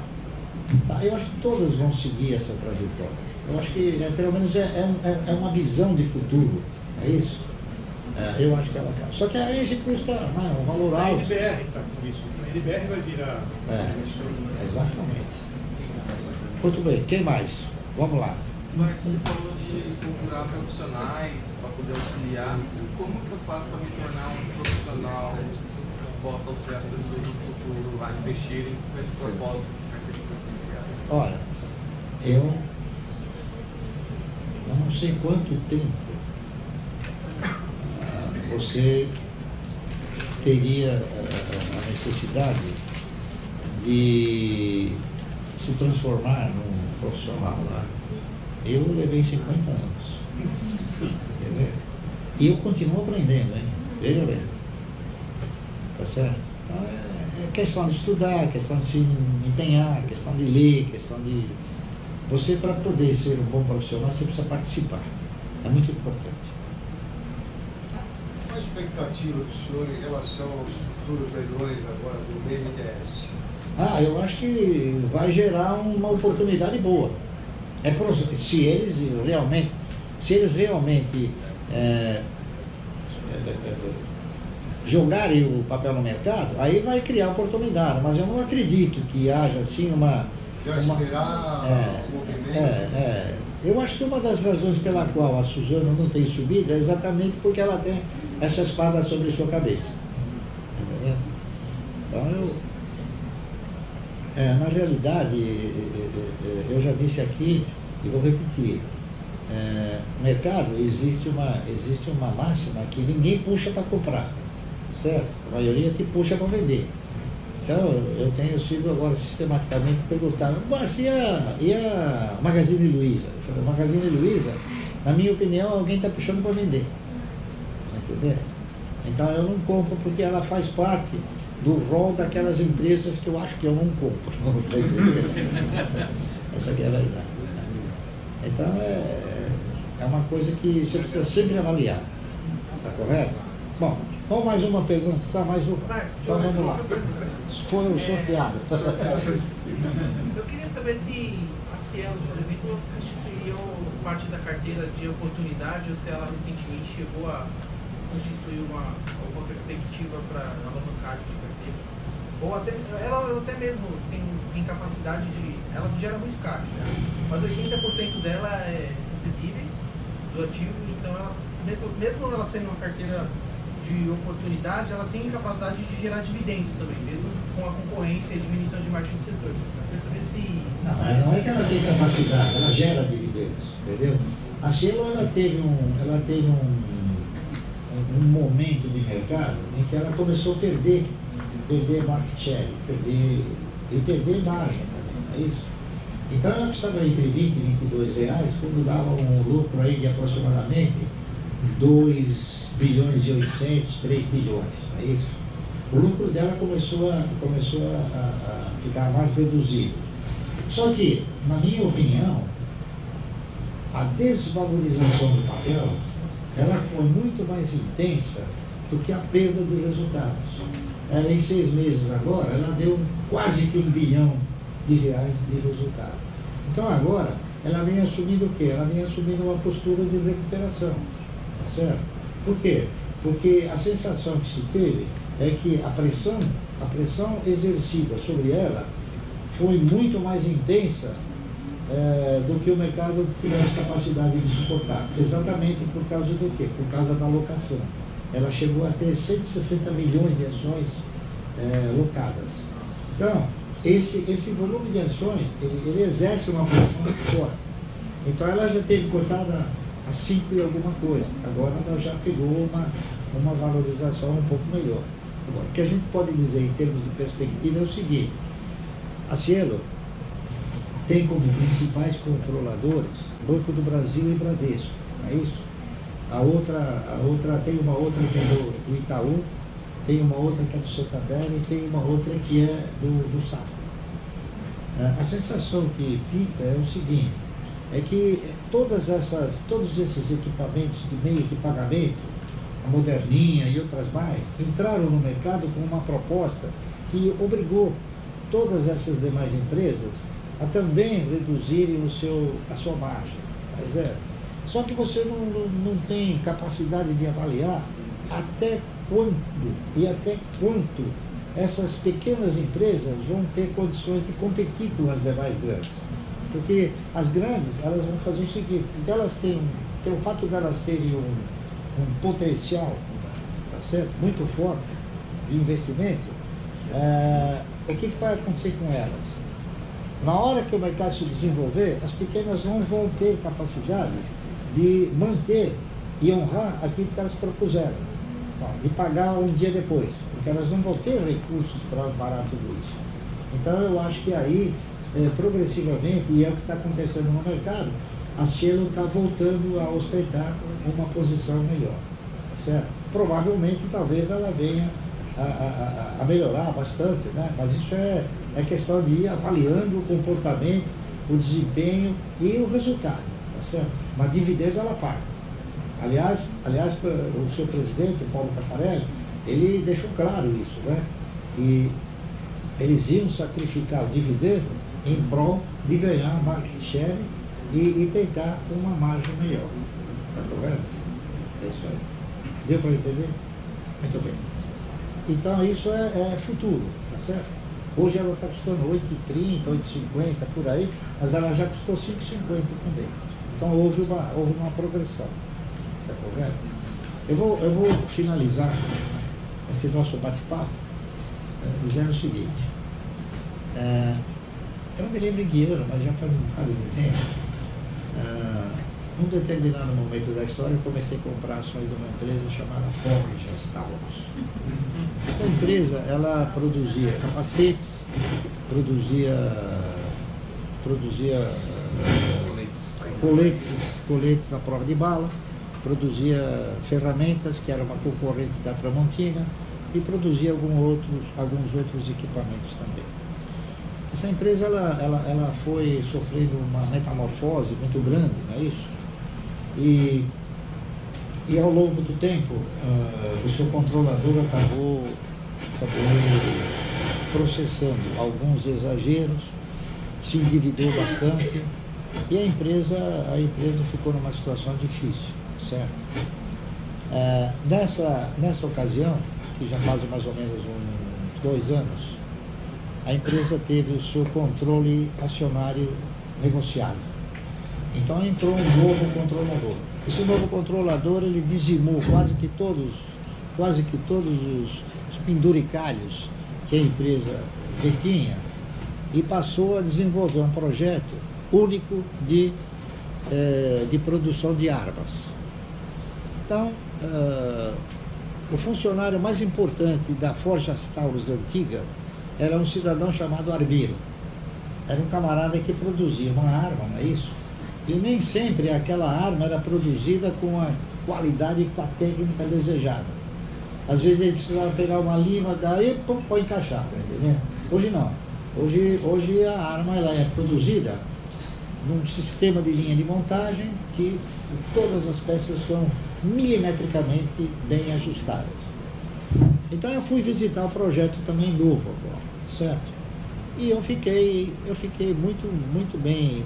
Eu acho que todas vão seguir essa trajetória. Eu acho que, pelo menos, é uma visão de futuro, é isso? Eu acho que ela está. Só que a Engie custa um valor alto. A NBR está com isso. A NBR vai virar... Exatamente. Muito bem, quem mais? Vamos lá. Mas você falou de procurar profissionais para poder auxiliar. Como que eu faço para me tornar um profissional que possa auxiliar as pessoas no futuro a investirem com esse propósito de carteira preferencial? Olha, eu não sei quanto tempo você teria a necessidade de se transformar num profissional lá. Eu levei 50 anos. Entendeu? E eu continuo aprendendo, hein? Veja bem. Tá certo? Então é questão de estudar, questão de se empenhar, questão de ler, questão de... Você, para poder ser um bom profissional, você precisa participar. É muito importante. Qual a expectativa do senhor em relação aos futuros leilões agora do BNDES? Eu acho que vai gerar uma oportunidade boa. Se eles realmente jogarem o papel no mercado, aí vai criar oportunidade. Mas eu não acredito que haja assim uma... Eu acho que uma das razões pela qual a Suzano não tem subido é exatamente porque ela tem essa espada sobre sua cabeça. Entendeu? Então, na realidade, eu já disse aqui e vou repetir, no mercado existe uma máxima que ninguém puxa para comprar, certo? A maioria que puxa para vender. Então, eu tenho sido agora sistematicamente perguntado, mas e a Magazine Luiza? Eu falei, Magazine Luiza, na minha opinião, alguém está puxando para vender. Entendeu? Então, eu não compro porque ela faz parte do rol daquelas empresas que eu acho que eu não compro. Essa aqui é a verdade. Então, é uma coisa que você precisa sempre avaliar. Está correto? Bom, vamos mais uma pergunta. Tá, mais uma. Então, vamos lá. Foi o sorteado. Eu queria saber saber se a Cielo, por exemplo, constituiu parte da carteira de oportunidade ou se ela recentemente chegou a constituir alguma perspectiva para alavancagem de carteira. Ou até, ela até mesmo tem capacidade de... Ela gera muito caixa, né? Mas 80% dela é recebíveis do ativo, então ela, mesmo ela sendo uma carteira de oportunidade, ela tem capacidade de gerar dividendos também, mesmo com a concorrência e a diminuição de margem do setor. Eu queria saber se... Não é que ela tem capacidade, ela gera dividendos, entendeu? A Cielo, ela teve um momento de mercado em que ela começou a perder market share, perder margem, é isso. Então ela estava entre 20 e 22 reais, quando dava um lucro aí de aproximadamente 2 bilhões e 800, 3 bilhões, é isso. O lucro dela começou a ficar mais reduzido. Só que, na minha opinião, a desvalorização do papel, ela foi muito mais intensa do que a perda de resultados. Ela, em 6 meses agora, ela deu quase que 1 bilhão de reais de resultado. Então agora, ela vem assumindo o quê? Ela vem assumindo uma postura de recuperação, tá certo? Por quê? Porque a sensação que se teve é que a pressão exercida sobre ela foi muito mais intensa do que o mercado tivesse capacidade de suportar. Exatamente por causa do quê? Por causa da alocação. Ela chegou a ter 160 milhões de ações locadas. Então, esse volume de ações, ele exerce uma pressão muito forte. Então, ela já teve cotada a 5 e alguma coisa. Agora, ela já pegou uma valorização um pouco melhor. Agora, o que a gente pode dizer em termos de perspectiva é o seguinte: a Cielo tem como principais controladores Banco do Brasil e Bradesco, é isso? Tem uma outra que é do Itaú, tem uma outra que é do Santander e tem uma outra que é do Safra. A sensação que fica é o seguinte, é que todos esses equipamentos de meios de pagamento, a Moderninha e outras mais, entraram no mercado com uma proposta que obrigou todas essas demais empresas a também reduzirem a sua margem. Mas só que você não tem capacidade de avaliar até quando e até quanto essas pequenas empresas vão ter condições de competir com as demais grandes. Porque as grandes, elas vão fazer o seguinte, elas pelo fato de elas terem um potencial, tá certo, muito forte de investimento, o que vai acontecer com elas? Na hora que o mercado se desenvolver, as pequenas não vão ter capacidade de manter e honrar aquilo que elas propuseram, e pagar um dia depois, porque elas não vão ter recursos para parar tudo isso. Então eu acho que aí, progressivamente, e é o que está acontecendo no mercado, a Cielo está voltando a ostentar uma posição melhor, certo? Provavelmente, talvez ela venha a melhorar bastante, né? Mas isso é questão de ir avaliando o comportamento, o desempenho e o resultado, tá certo? Mas dividendos ela paga. Aliás, o seu presidente, Paulo Caffarelli, ele deixou claro isso, né? E eles iam sacrificar o dividendo em prol de ganhar market share e tentar uma margem melhor. Está vendo? É isso aí. Deu para entender? Muito bem. Então isso é futuro, tá certo? Hoje ela está custando 8,30, 8,50 por aí, mas ela já custou 5,50 também. Então houve uma progressão. Tá vendo? Eu vou finalizar esse nosso bate-papo dizendo o seguinte. Eu não me lembro em que ano, mas já faz um bocado de tempo. Num determinado momento da história, eu comecei a comprar ações de uma empresa chamada Forge Taurus. Essa empresa, ela produzia capacetes, produzia coletes à prova de bala, produzia ferramentas, que era uma concorrente da Tramontina, e produzia alguns outros equipamentos também. Essa empresa ela foi sofrendo uma metamorfose muito grande, não é isso? E ao longo do tempo, o seu controlador acabou processando alguns exageros se endividou bastante e a empresa ficou numa situação difícil, certo? Nessa ocasião, que já faz mais ou menos uns 2 anos, a empresa teve o seu controle acionário negociado. Então entrou um novo controlador. Esse novo controlador, ele dizimou quase que todos os penduricalhos que a empresa detinha e passou a desenvolver um projeto único de produção de armas. Então, o funcionário mais importante da Forjas Taurus antiga era um cidadão chamado Armiro. Era um camarada que produzia uma arma, não é isso? E nem sempre aquela arma era produzida com a qualidade e com a técnica desejada. Às vezes ele precisava pegar uma lima, daí põe encaixar, entendeu? Hoje não. Hoje a arma ela é produzida num sistema de linha de montagem que todas as peças são milimetricamente bem ajustadas. Então eu fui visitar o projeto também novo agora, certo? E eu fiquei muito bem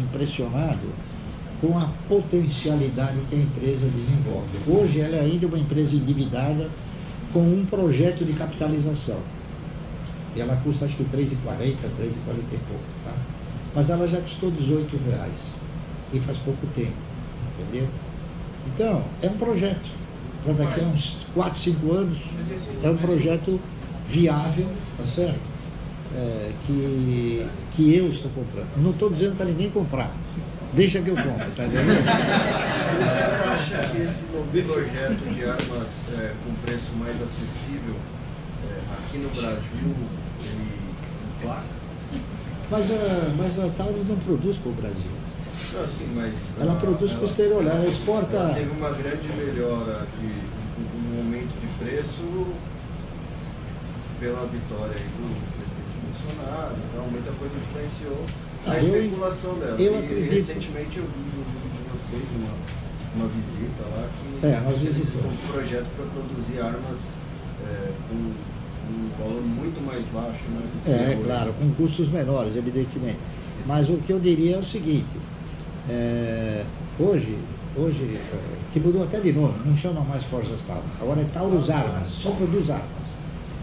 impressionado com a potencialidade que a empresa desenvolve. Hoje ela é ainda uma empresa endividada com um projeto de capitalização. E ela custa acho que R$3,40, R$3,40 e pouco, tá? Mas ela já custou R$18 e faz pouco tempo, entendeu? Então, é um projeto. Para daqui a uns 4, 5 anos, é um projeto viável, tá certo? Que eu estou comprando. Não estou dizendo para ninguém comprar. Deixa que eu compro, tá entendendo? Você não acha que esse novo projeto de armas com preço mais acessível aqui no Brasil, ele emplaca? Mas a Taurus não produz para o Brasil. Não, sim, mas ela produz para o exterior, ela exporta. Ela teve uma grande melhora no aumento de preço pela vitória aí do presidente Bolsonaro, então muita coisa influenciou a especulação dela. E recentemente eu vi no vídeo de vocês uma visita lá que eles estão com um projeto para produzir armas com um valor muito mais baixo, né? Claro, com custos menores, evidentemente. Mas o que eu diria é o seguinte, hoje, que mudou até de nome, não chama mais Forjas Taurus, agora é Taurus Armas, só produz armas.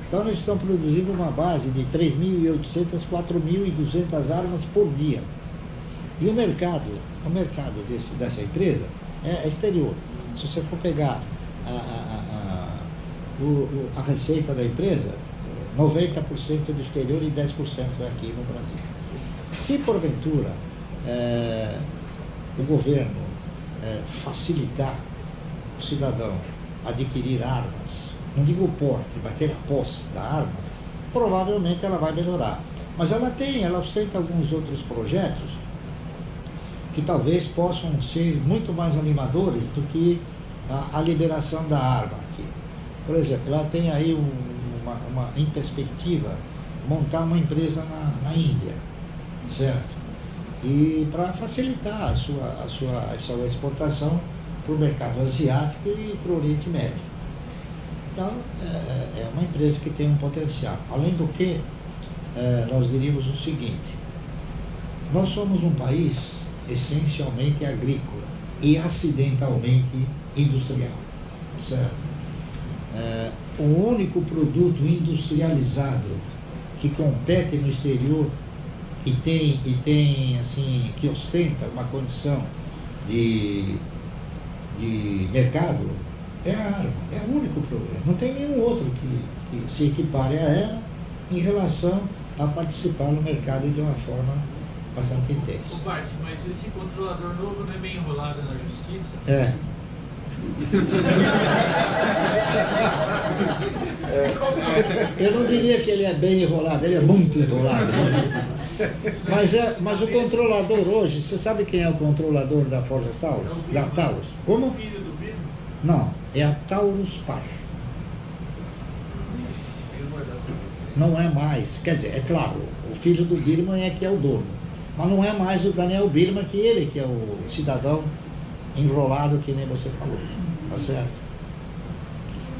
Então nós estamos produzindo uma base de 3.800, 4.200 armas por dia. E o mercado dessa empresa é exterior. Se você for pegar a receita da empresa, 90% do exterior e 10% é aqui no Brasil. Se porventura o governo facilitar o cidadão adquirir armas, não digo o porte, mas ter a posse da arma, provavelmente ela vai melhorar. Mas ela ostenta alguns outros projetos que talvez possam ser muito mais animadores do que a liberação da arma aqui. Por exemplo, ela tem aí em perspectiva montar uma empresa na Índia, certo? E para facilitar a sua exportação para o mercado asiático e para o Oriente Médio. Então, é uma empresa que tem um potencial. Além do que, nós diríamos o seguinte, nós somos um país essencialmente agrícola e acidentalmente industrial, certo? O único produto industrializado que compete no exterior e tem assim, que ostenta uma condição de mercado é a arma, é o único problema. Não tem nenhum outro que se equipare a ela em relação a participar no mercado de uma forma bastante intensa. Ô Barsi, mas esse controlador novo não é bem enrolado na justiça? Eu não diria que ele é bem enrolado, ele é muito enrolado. Mas o controlador hoje, você sabe quem é o controlador da Forjas Taurus? Da Taurus? Como? Não, é a Taurus Par. Não é mais, quer dizer, é claro, o filho do Birman é que é o dono, mas não é mais o Daniel Birman, que ele que é o cidadão enrolado que nem você falou, tá certo?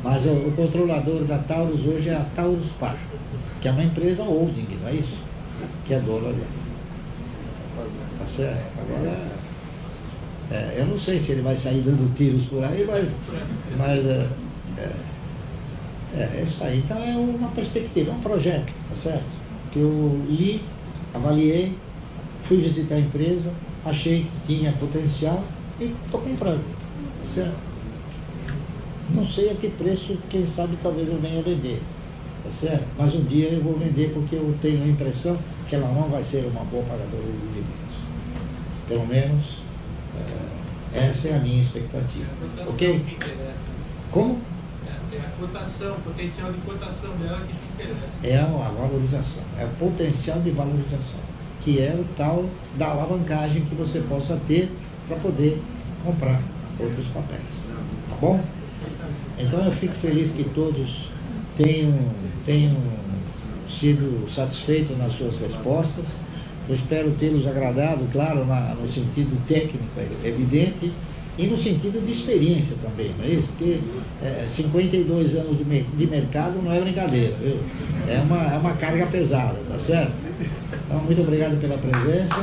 Mas o controlador da Taurus hoje é a Taurus Par, que é uma empresa holding, não é isso? Que é dona dela. Tá certo? Agora, eu não sei se ele vai sair dando tiros por aí, mas é isso aí. Então é uma perspectiva, é um projeto, tá certo? Que eu li, avaliei, fui visitar a empresa, achei que tinha potencial e estou comprando, tá certo? Não sei a que preço, quem sabe talvez eu venha vender, tá certo? Mas um dia eu vou vender porque eu tenho a impressão que ela não vai ser uma boa pagadora de dividendos. Pelo menos essa é a minha expectativa. Ok? Como? É a cotação, o potencial de cotação dela que te interessa. É a valorização, é o potencial de valorização, que é o tal da alavancagem que você possa ter para poder comprar outros papéis. Tá bom? Então eu fico feliz que todos tenham sido satisfeitos nas suas respostas. Eu espero tê-los agradado, claro, no sentido técnico, evidente, e no sentido de experiência também, não é isso? Porque 52 anos de mercado não é brincadeira, viu? É uma carga pesada, tá certo? Então, muito obrigado pela presença.